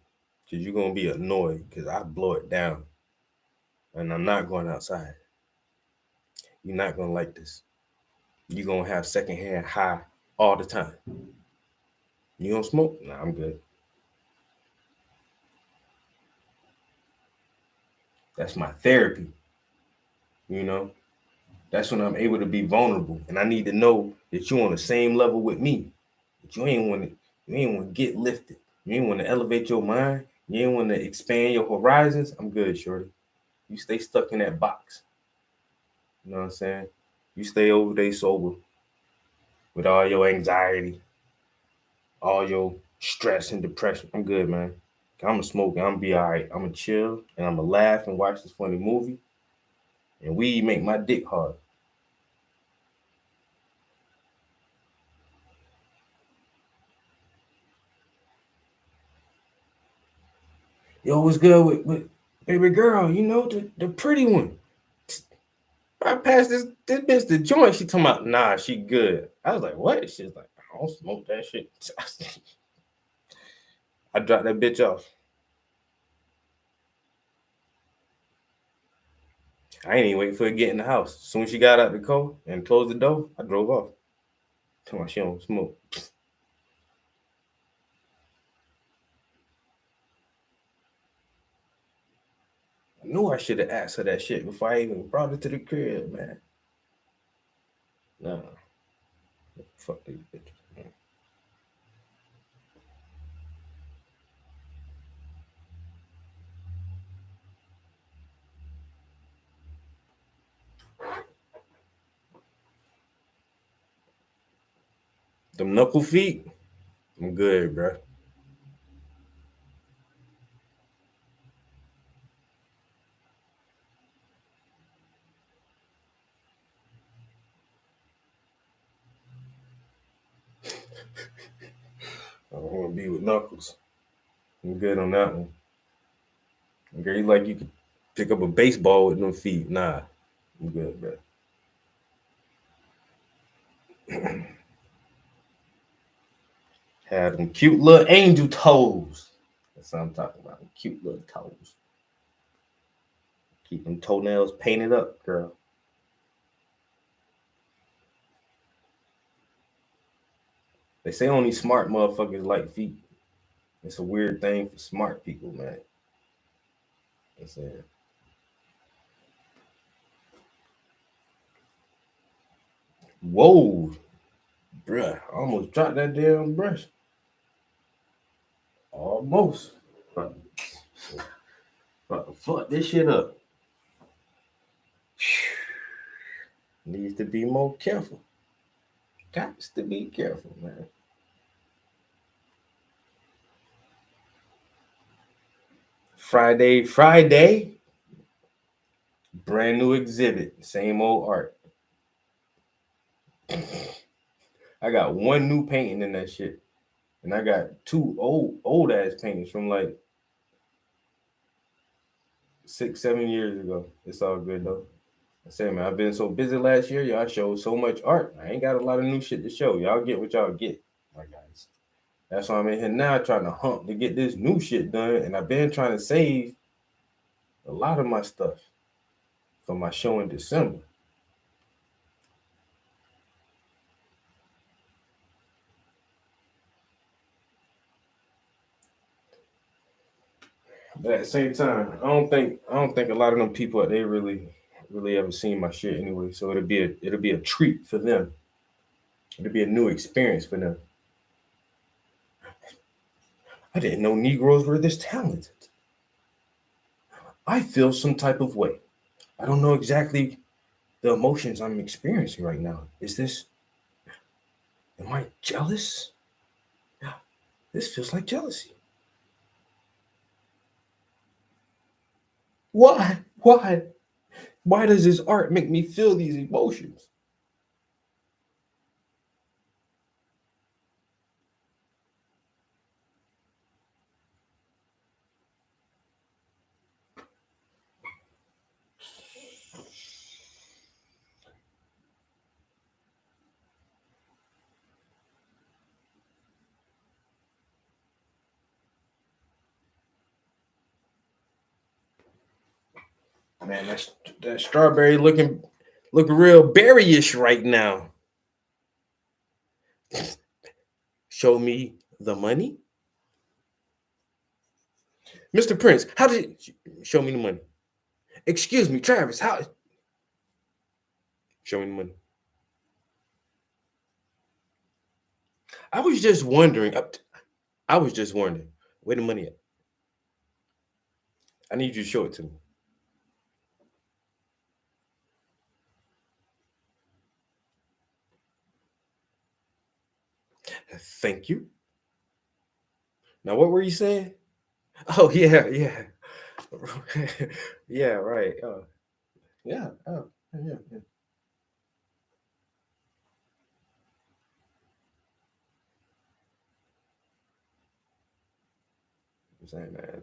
Cause you're gonna be annoyed because I blow it down. And I'm not going outside. You're not gonna like this. You're gonna have secondhand high all the time. You don't smoke? Nah, I'm good. That's my therapy. You know? That's when I'm able to be vulnerable. And I need to know that you're on the same level with me. That you ain't want to get lifted. You ain't want to elevate your mind. You ain't want to expand your horizons. I'm good, shorty. You stay stuck in that box. You know what I'm saying? You stay over there sober with all your anxiety, all your stress and depression. I'm good, man. I'm going to smoke and I'm going to be all right. I'm going to chill and I'm going to laugh and watch this funny movie. And weed make my dick hard. Yo, what's good with baby girl? You know, the pretty one. I passed this bitch the joint. She talking about, nah, she good. I was like, what? She's like, I don't smoke that shit. I dropped that bitch off. I ain't even waiting for her to get in the house. As soon as she got out the car and closed the door, I drove off. Come on, she don't smoke. I knew I should have asked her that shit before I even brought her to the crib, man. Nah. Fuck these bitches, man. Them knuckle feet, I'm good, bro. I don't want to be with knuckles. I'm good on that one. Girl, you like you could pick up a baseball with them feet. Nah, I'm good, bro. Had them cute little angel toes. That's what I'm talking about. Cute little toes. Keep them toenails painted up, girl. They say only smart motherfuckers like feet. It's a weird thing for smart people, man. That's it. Whoa, bruh. I almost dropped that damn brush. Almost. About to fuck this shit up. Needs to be more careful. Got to be careful, man. Friday. Brand new exhibit. Same old art. I got one new painting in that shit, and I got two old ass paintings from like 6-7 years ago. It's all good though. I say, man, I've been so busy last year. Y'all showed so much art. I ain't got a lot of new shit to show. Y'all get what y'all get, my guys. That's why I'm in here now trying to hump to get this new shit done. And I've been trying to save a lot of my stuff for my show in December. But at the same time, I don't think a lot of them people they really ever seen my shit anyway. So it'll be a treat for them. It'll be a new experience for them. I didn't know Negroes were this talented. I feel some type of way. I don't know exactly the emotions I'm experiencing right now. Am I jealous? Yeah, this feels like jealousy. Why? Why does this art make me feel these emotions? Man, that strawberry looking real berryish right now. Show me the money. Mr. Prince, how did show me the money? Excuse me, Travis, how show me the money? I was just wondering. Where the money at? I need you to show it to me. Thank you. Now, what were you saying? Oh yeah. Yeah, right. Yeah. Oh, yeah. I'm saying, man,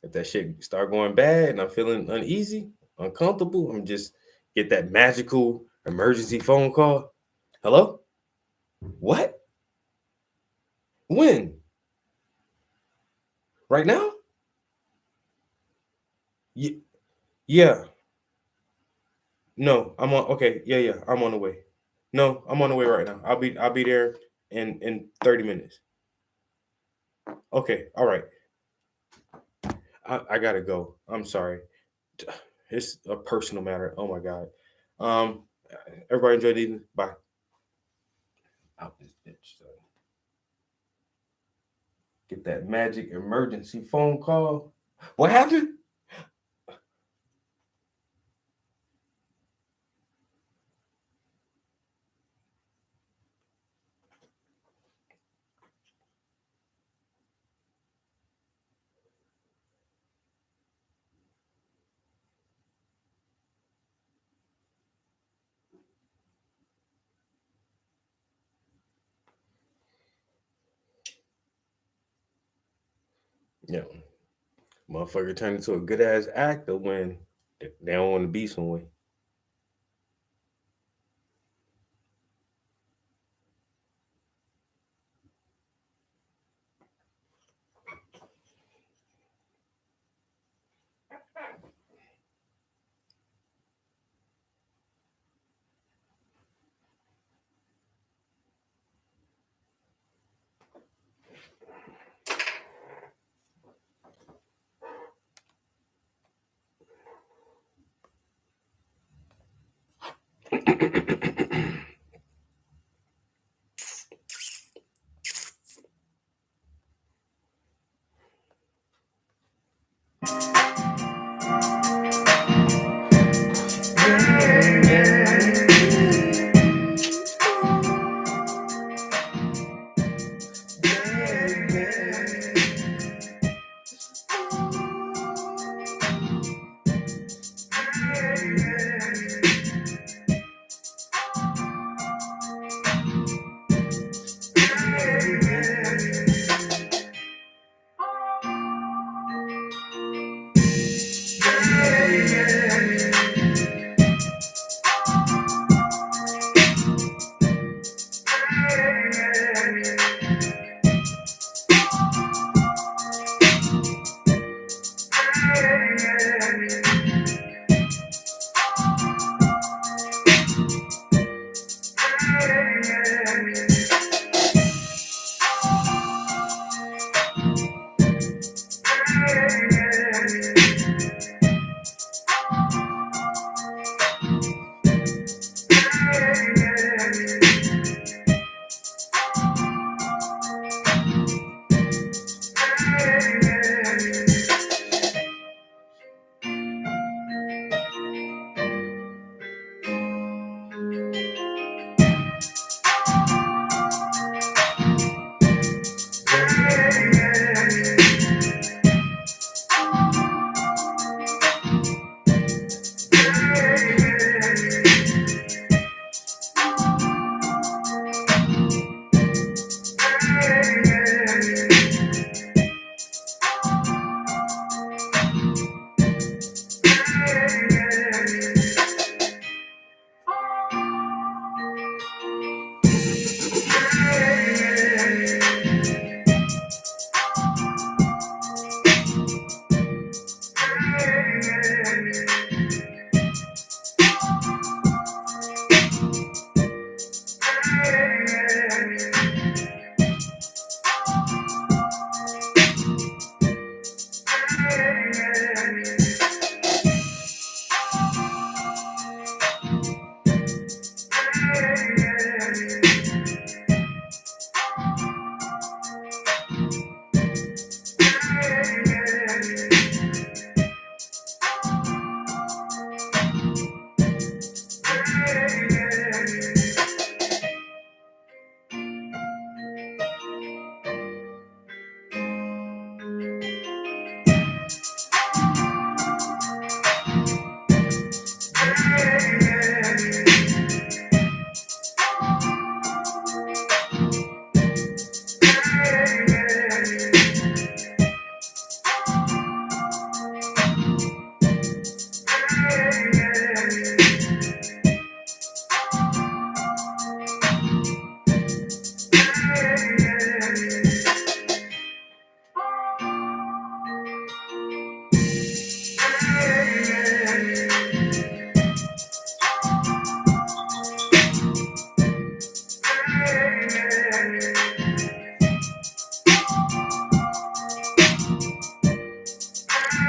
if that shit start going bad and I'm feeling uneasy, uncomfortable, I'm just get that magical emergency phone call. Hello? What? When? Right now? Yeah. No, I'm on. Okay. Yeah. I'm on the way. No, I'm on the way right now. I'll be there in 30 minutes. Okay. All right. I gotta go. I'm sorry. It's a personal matter. Oh my god. Um, everybody enjoy the evening. Bye. Out this bitch. So. Get that magic emergency phone call. What happened? Yeah. Motherfucker turned into a good ass actor when they don't want to be some way.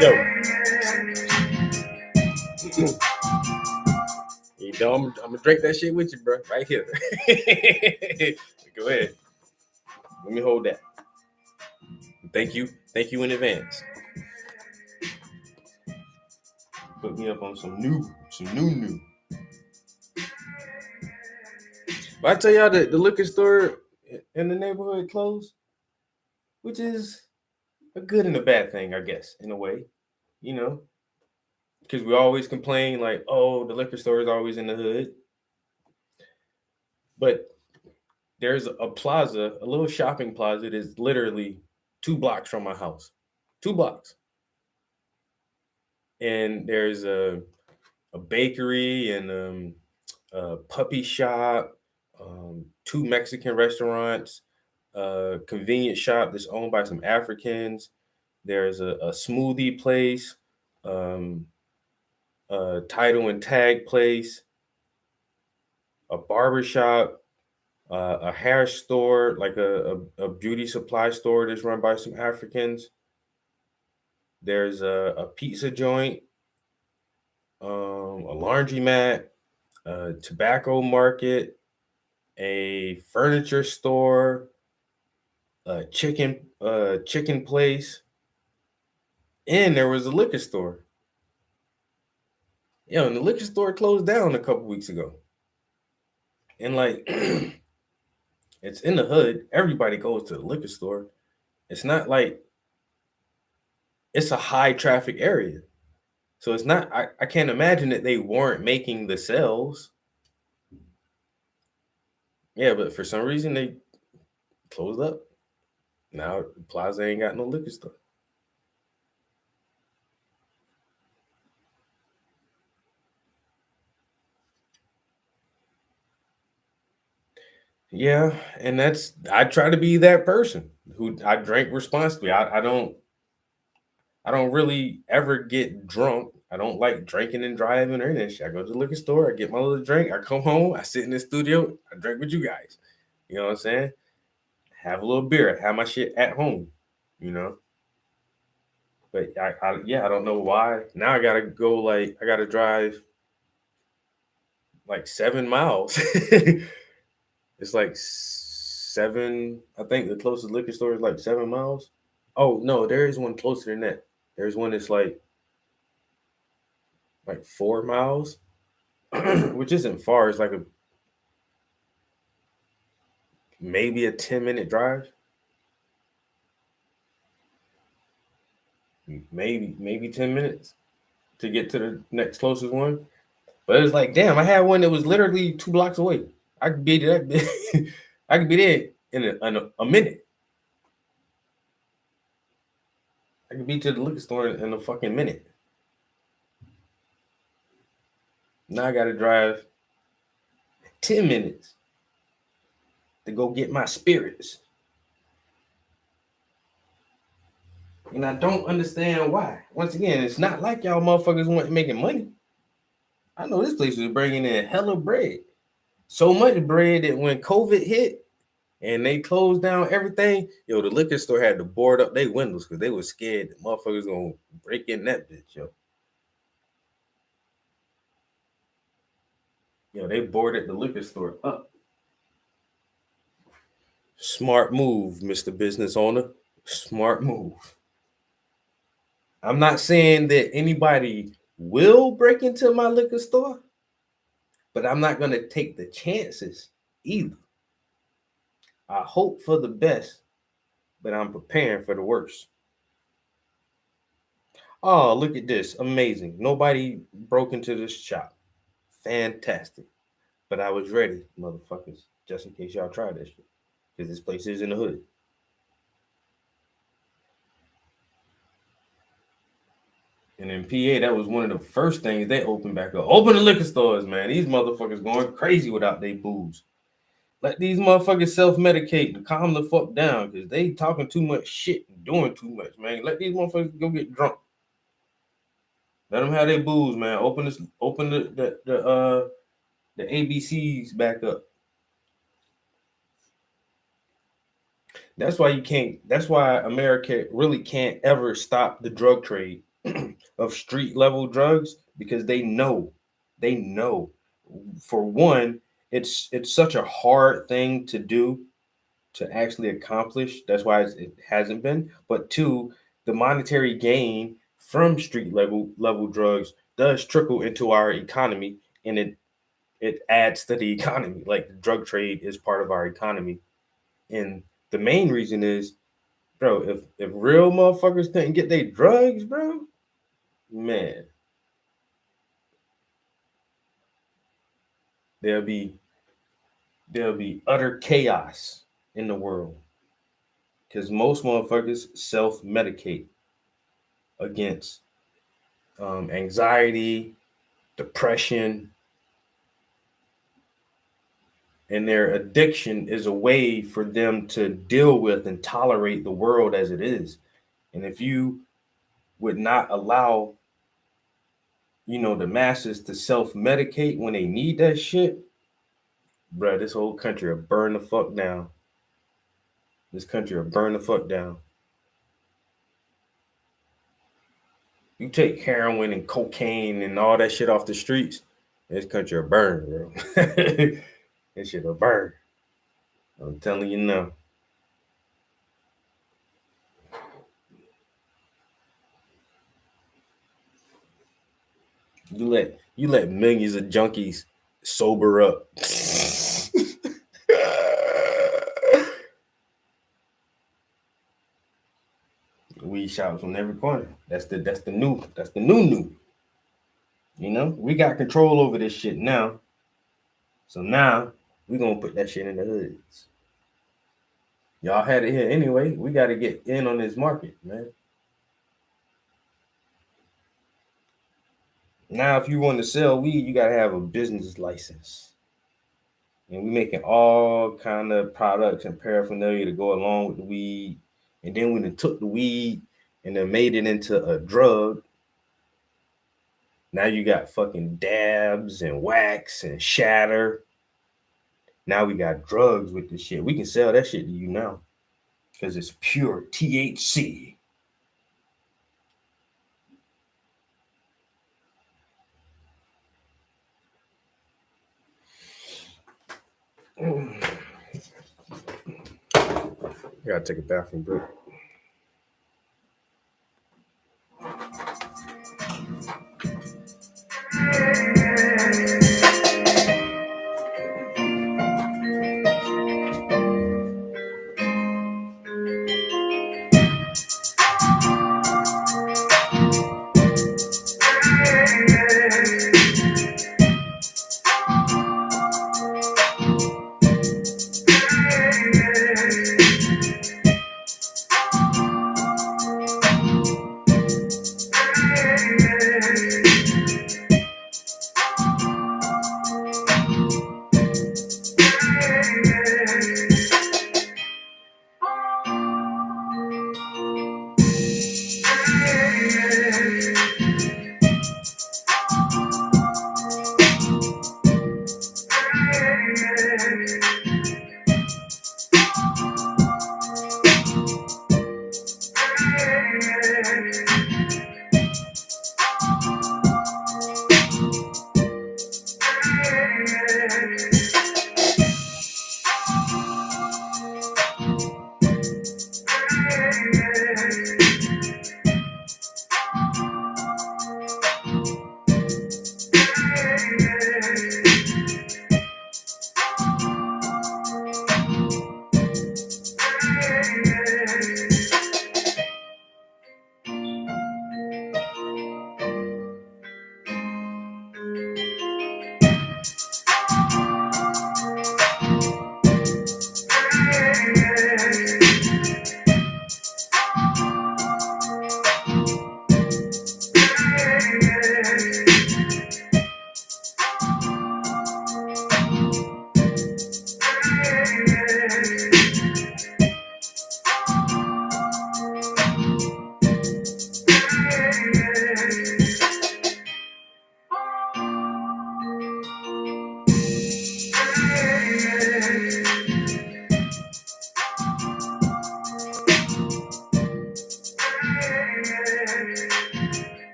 Yo. You know, I'm gonna drink that shit with you, bro. Right here. Go ahead. Let me hold that. Thank you in advance. Put me up on some new. But I tell y'all that the liquor store in the neighborhood closed, which is a good and a bad thing, I guess, in a way, you know, because we always complain like, oh, the liquor store is always in the hood. But there's a plaza, a little shopping plaza that's literally 2 blocks from my house. 2 blocks. And there's a bakery and a puppy shop, 2 Mexican restaurants, a convenience shop that's owned by some Africans. There's a smoothie place, a title and tag place, a barber shop, a hair store, like a beauty supply store that's run by some Africans. There's a pizza joint, a laundromat, a tobacco market, a furniture store, a chicken place, and there was a liquor store. Yo, and the liquor store closed down a couple weeks ago. And like, it's in the hood. Everybody goes to the liquor store. It's not like it's a high traffic area. So it's not, I can't imagine that they weren't making the sales. Yeah, but for some reason they closed up. Now Plaza ain't got no liquor store. Yeah, and I try to be that person who I drink responsibly. I don't really ever get drunk. I don't like drinking and driving or anything. I go to the liquor store, I get my little drink, I come home, I sit in the studio, I drink with you guys. You know what I'm saying? Have a little beer, have my shit at home, you know. But I don't know why. Now I gotta go I gotta drive like 7 miles. It's like 7. I think the closest liquor store is like 7 miles. Oh no, there is one closer than that. There's one that's like 4 miles, which isn't far. It's like maybe a 10-minute drive. Maybe 10 minutes to get to the next closest one. But it's like, damn, I had one that was literally 2 blocks away. I could be that. I could be there in a minute. I could be to the liquor store in a fucking minute. Now I gotta drive 10 minutes to go get my spirits. And I don't understand why. Once again, it's not like y'all motherfuckers weren't making money. I know this place was bringing in hella bread. So much bread that when COVID hit and they closed down everything, yo, the liquor store had to board up their windows because they were scared that motherfuckers gonna break in that bitch, yo. Yo, they boarded the liquor store up. Smart move, Mr. Business Owner. Smart move. I'm not saying that anybody will break into my liquor store, but I'm not going to take the chances either. I hope for the best, but I'm preparing for the worst. Oh, look at this. Amazing. Nobody broke into this shop. Fantastic. But I was ready, motherfuckers, just in case y'all try this shit. Because this place is in the hood. And in PA, that was one of the first things they opened back up. Open the liquor stores, man. These motherfuckers going crazy without their booze. Let these motherfuckers self-medicate and calm the fuck down because they talking too much shit and doing too much, man. Let these motherfuckers go get drunk. Let them have their booze, man. Open the ABCs back up. That's why America really can't ever stop the drug trade of street level drugs because they know. For one, it's such a hard thing to do to actually accomplish. That's why it hasn't been. But two, the monetary gain from street level drugs does trickle into our economy, and it adds to the economy. Like the drug trade is part of our economy, and the main reason is, bro, if real motherfuckers couldn't get their drugs, bro, man, there'll be utter chaos in the world because most motherfuckers self-medicate against anxiety, depression, and their addiction is a way for them to deal with and tolerate the world as it is. And if you would not allow, the masses to self-medicate when they need that shit, bro, this whole country will burn the fuck down. This country will burn the fuck down. You take heroin and cocaine and all that shit off the streets, this country will burn, bro. This shit will burn. I'm telling you now. You let millions of junkies sober up. Weed shops on every corner. That's the new. We got control over this shit now. So now we're gonna put that shit in the hoods. Y'all had it here anyway. We got to get in on this market, man. Now, if you want to sell weed, you got to have a business license. And we making all kind of products and paraphernalia to go along with the weed. And then we took the weed and then made it into a drug. Now you got fucking dabs and wax and shatter. Now we got drugs with this shit. We can sell that shit to you now because it's pure THC. I gotta take a bathroom break.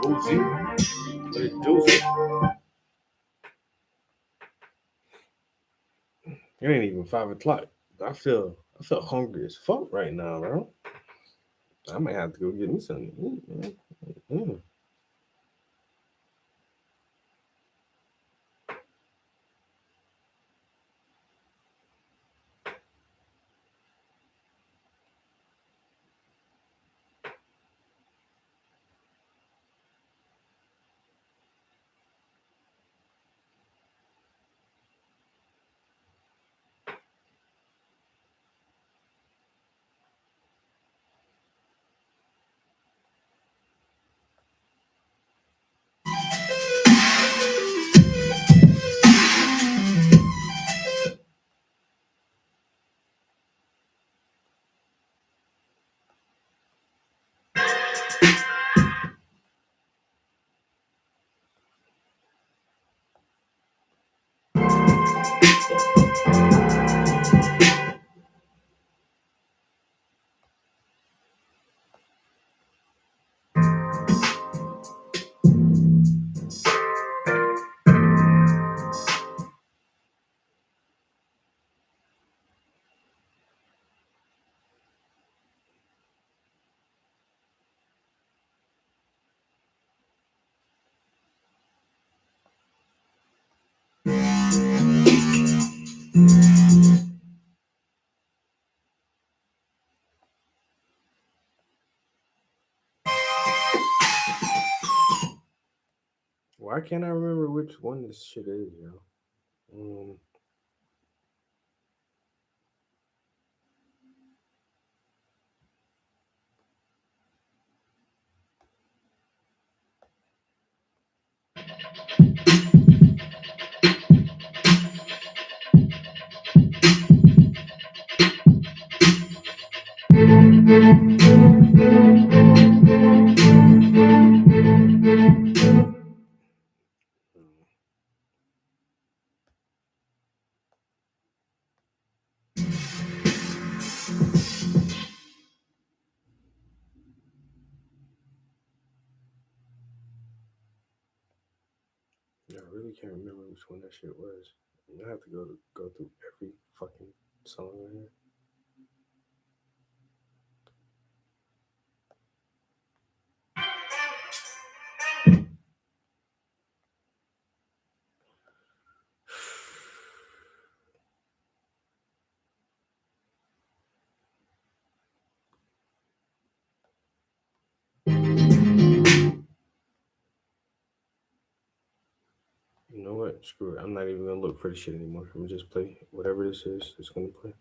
Uzi, what it do? It ain't even 5 o'clock. I feel hungry as fuck right now, bro. I might have to go get me something to eat, man. Mm. Why can't I remember which one this shit is, yo? I really can't remember which one that shit was. I have to go through every fucking song right here. You know what? Screw it. I'm not even gonna look for the shit anymore. I'm gonna just play whatever this is. It's gonna play.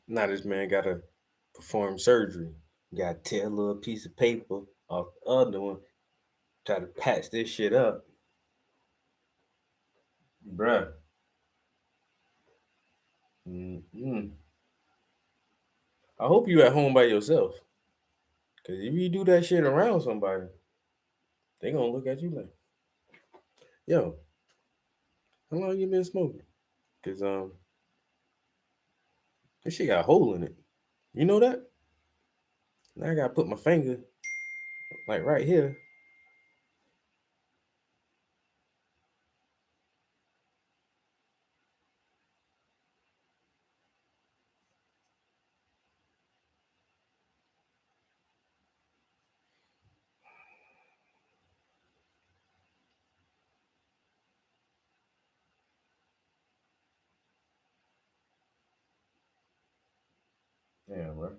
Now this man gotta perform surgery. Gotta tear a little piece of paper off the other one. Try to patch this shit up. Bruh. Mm-mm. I hope you at home by yourself. Cause if you do that shit around somebody, they gonna look at you like, yo, how long you been smoking? Cause this shit got a hole in it. You know that? Now I gotta put my finger like right here. Yeah, bro.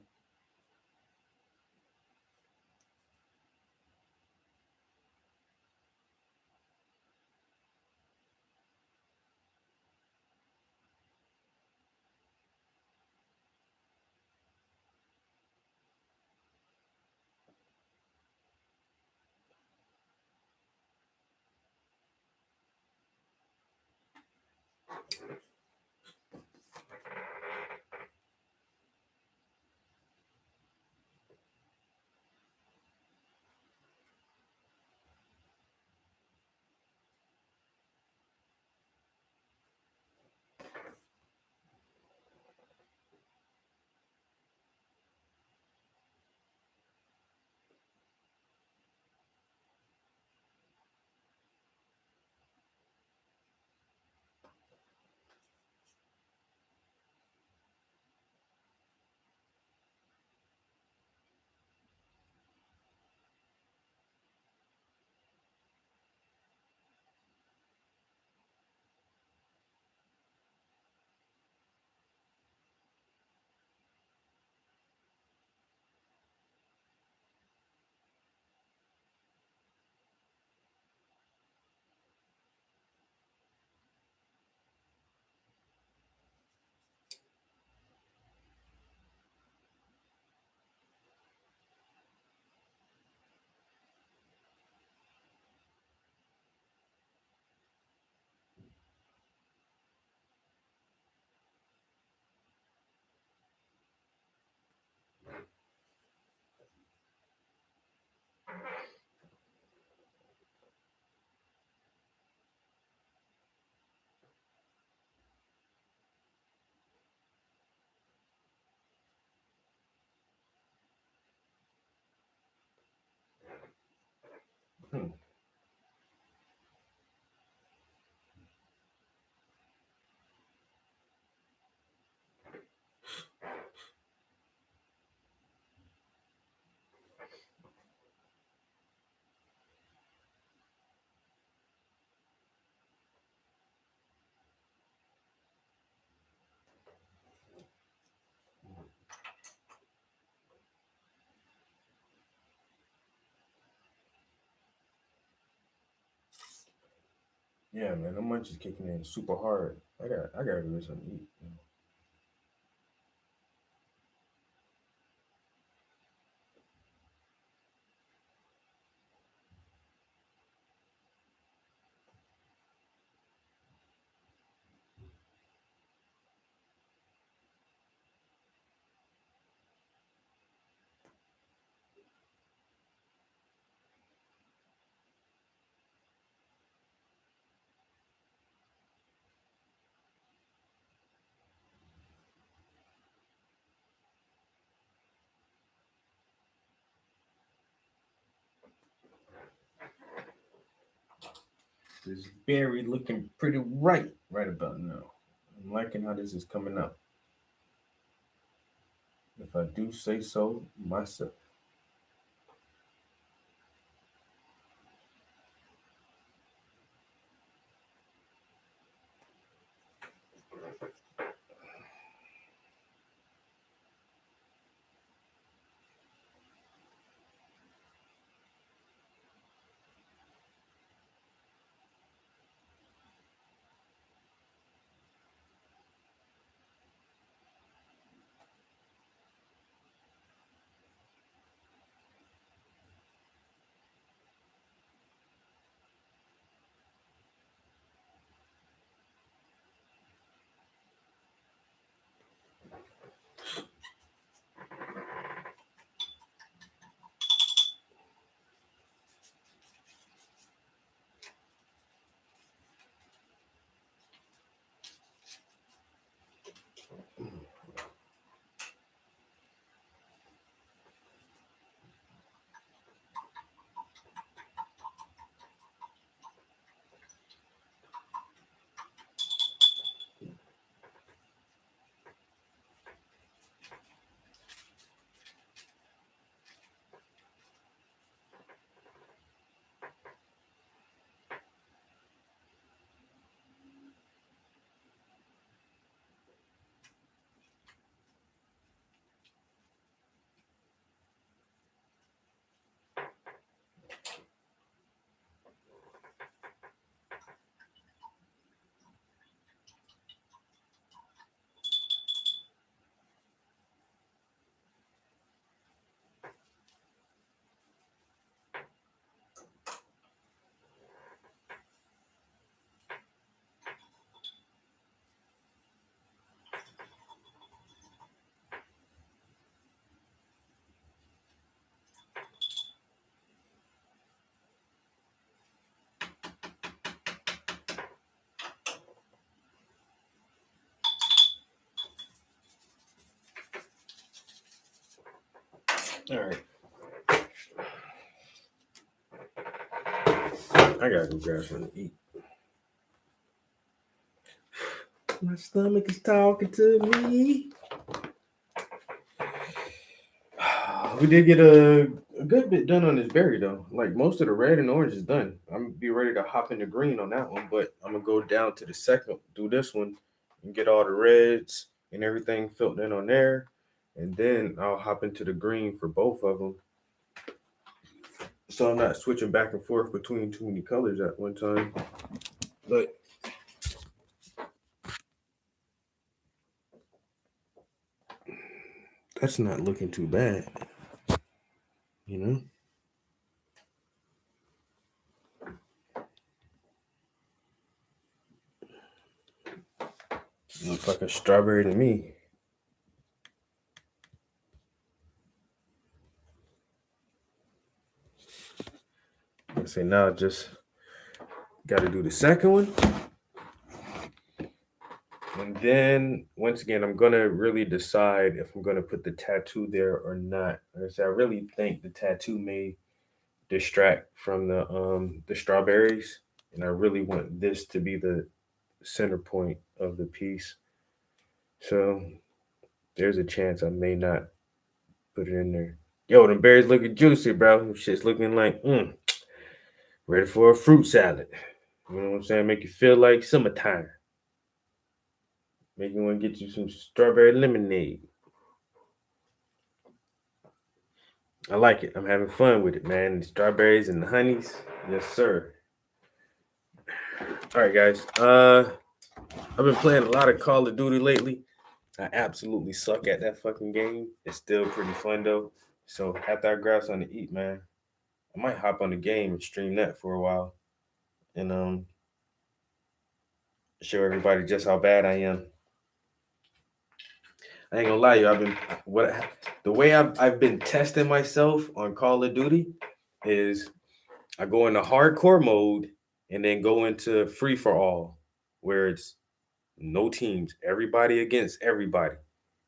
Hmm. Yeah, man, the munch is kicking in super hard. I gotta do something to eat. This berry looking pretty right about now. I'm liking how this is coming out. If I do say so myself. All right. I gotta go grab something to eat. My stomach is talking to me. We did get a good bit done on this berry though. Like most of the red and orange is done. I'm gonna be ready to hop into green on that one, but I'm gonna go down to the second, do this one, and get all the reds and everything filled in on there, and then I'll hop into the green for both of them. So I'm not switching back and forth between too many colors at one time. But that's not looking too bad, you know? Looks like a strawberry to me. I say now just got to do the second one. And then once again, I'm gonna really decide if I'm gonna put the tattoo there or not. Like I said, I really think the tattoo may distract from the strawberries, and I really want this to be the center point of the piece. So there's a chance I may not put it in there. Yo, them berries looking juicy, bro. Them shit's looking like ready for a fruit salad. You know what I'm saying? Make you feel like summertime. Make you want to get you some strawberry lemonade. I like it. I'm having fun with it, man. The strawberries and the honeys. Yes, sir. All right, guys. I've been playing a lot of Call of Duty lately. I absolutely suck at that fucking game. It's still pretty fun though. So after I grab something to eat, man, I might hop on the game and stream that for a while. And show everybody just how bad I am. I ain't gonna lie, you. The way I've been testing myself on Call of Duty is I go into hardcore mode and then go into free for all, where it's no teams, everybody against everybody,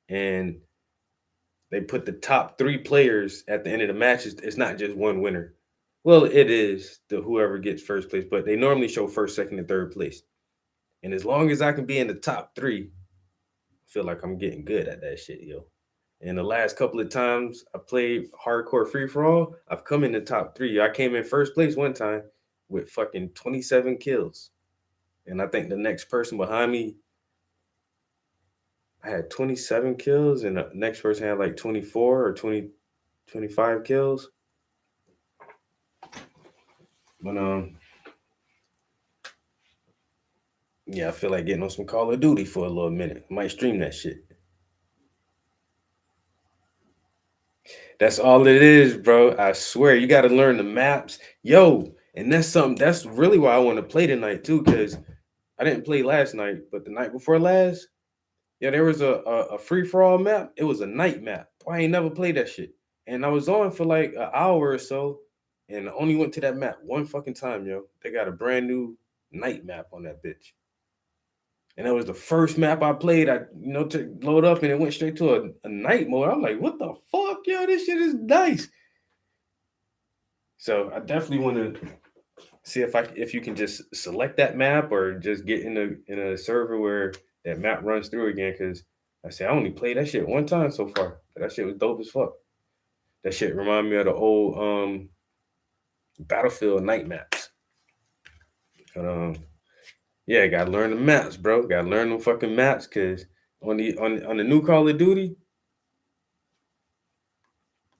and they put the top 3 players at the end of the match. It's not just one winner. Well, it is the whoever gets first place, but they normally show first, second, and third place. And as long as I can be in the top 3, I feel like I'm getting good at that shit, yo. And the last couple of times I played hardcore free for all, I've come in the top 3. I came in first place one time with fucking 27 kills. And I think the next person behind me, I had 27 kills, and the next person had like 24 or 20, 25 kills. But yeah, I feel like getting on some Call of Duty for a little minute. Might stream that shit. That's all it is, bro. I swear, you got to learn the maps, yo. And that's really why I want to play tonight too, because I didn't play last night, but the night before last, yeah, there was a free for all map. It was a night map. I ain't never played that shit, and I was on for like an hour or so, and I only went to that map one fucking time, yo. They got a brand new night map on that bitch. And that was the first map I played. To load up and it went straight to a night mode. I'm like, what the fuck, yo? This shit is nice. So I definitely want to see if you can just select that map or just get in a server where that map runs through again. Because I only played that shit one time so far. That shit was dope as fuck. That shit remind me of the old Battlefield night maps. But yeah, gotta learn the maps, bro. Gotta learn them fucking maps, cause on the new Call of Duty,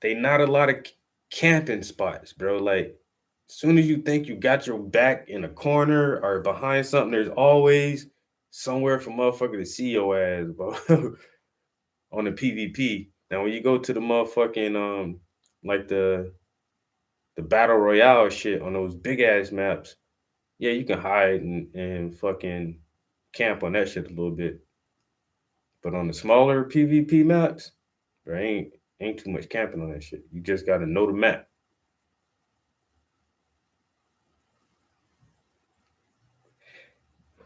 they not a lot of camping spots, bro. Like, as soon as you think you got your back in a corner or behind something, there's always somewhere for motherfucker to see your ass, bro. On the PvP. Now, when you go to the motherfucking like the battle royale shit on those big ass maps, yeah, you can hide and fucking camp on that shit a little bit. But on the smaller PvP maps, there ain't too much camping on that shit. You just gotta know the map.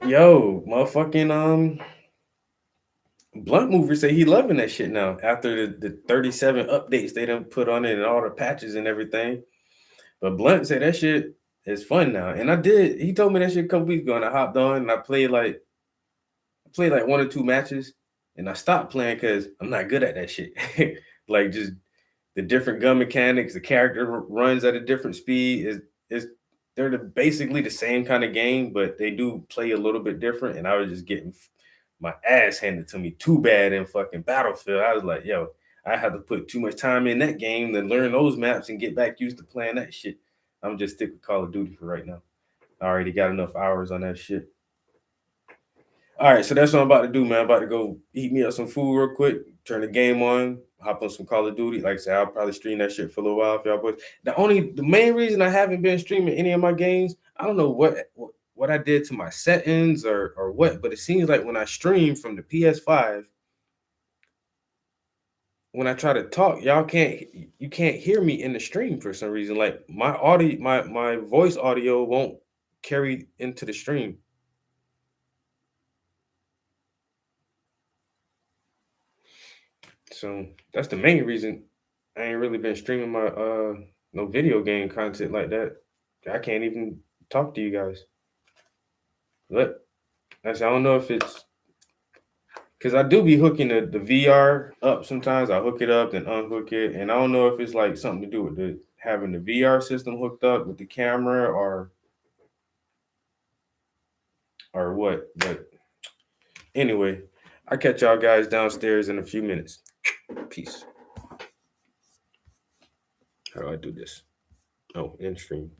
Yo, Blunt Mover say he loving that shit now after the 37 updates they done put on it and all the patches and everything. But Blunt said that shit is fun now. And I did. He told me that shit a couple weeks ago, and I hopped on and I played like 1 or 2 matches, and I stopped playing because I'm not good at that shit. Like just the different gun mechanics, the character runs at a different speed. They're basically the same kind of game, but they do play a little bit different. And I was just getting my ass handed to me too bad in fucking Battlefield. I was like, yo, I had to put too much time in that game to learn those maps and get back used to playing that shit. I'm just stick with Call of Duty for right now. I already got enough hours on that shit. All right, so that's what I'm about to do, man. I'm about to go eat me up some food real quick, turn the game on, hop on some Call of Duty. Like I said, I'll probably stream that shit for a little while if y'all boys. The main reason I haven't been streaming any of my games, I don't know what I did to my settings or what, but it seems like when I stream from the PS5, when I try to talk, you can't hear me in the stream for some reason. Like my audio, my voice audio won't carry into the stream. So that's the main reason I ain't really been streaming my no video game content like that. I can't even talk to you guys. But I don't know if it's because I do be hooking the VR up sometimes. I hook it up and unhook it, and I don't know if it's like something to do with having the VR system hooked up with the camera or what. But anyway, I'll catch y'all guys downstairs in a few minutes. Peace. How do I do this? Oh, in stream.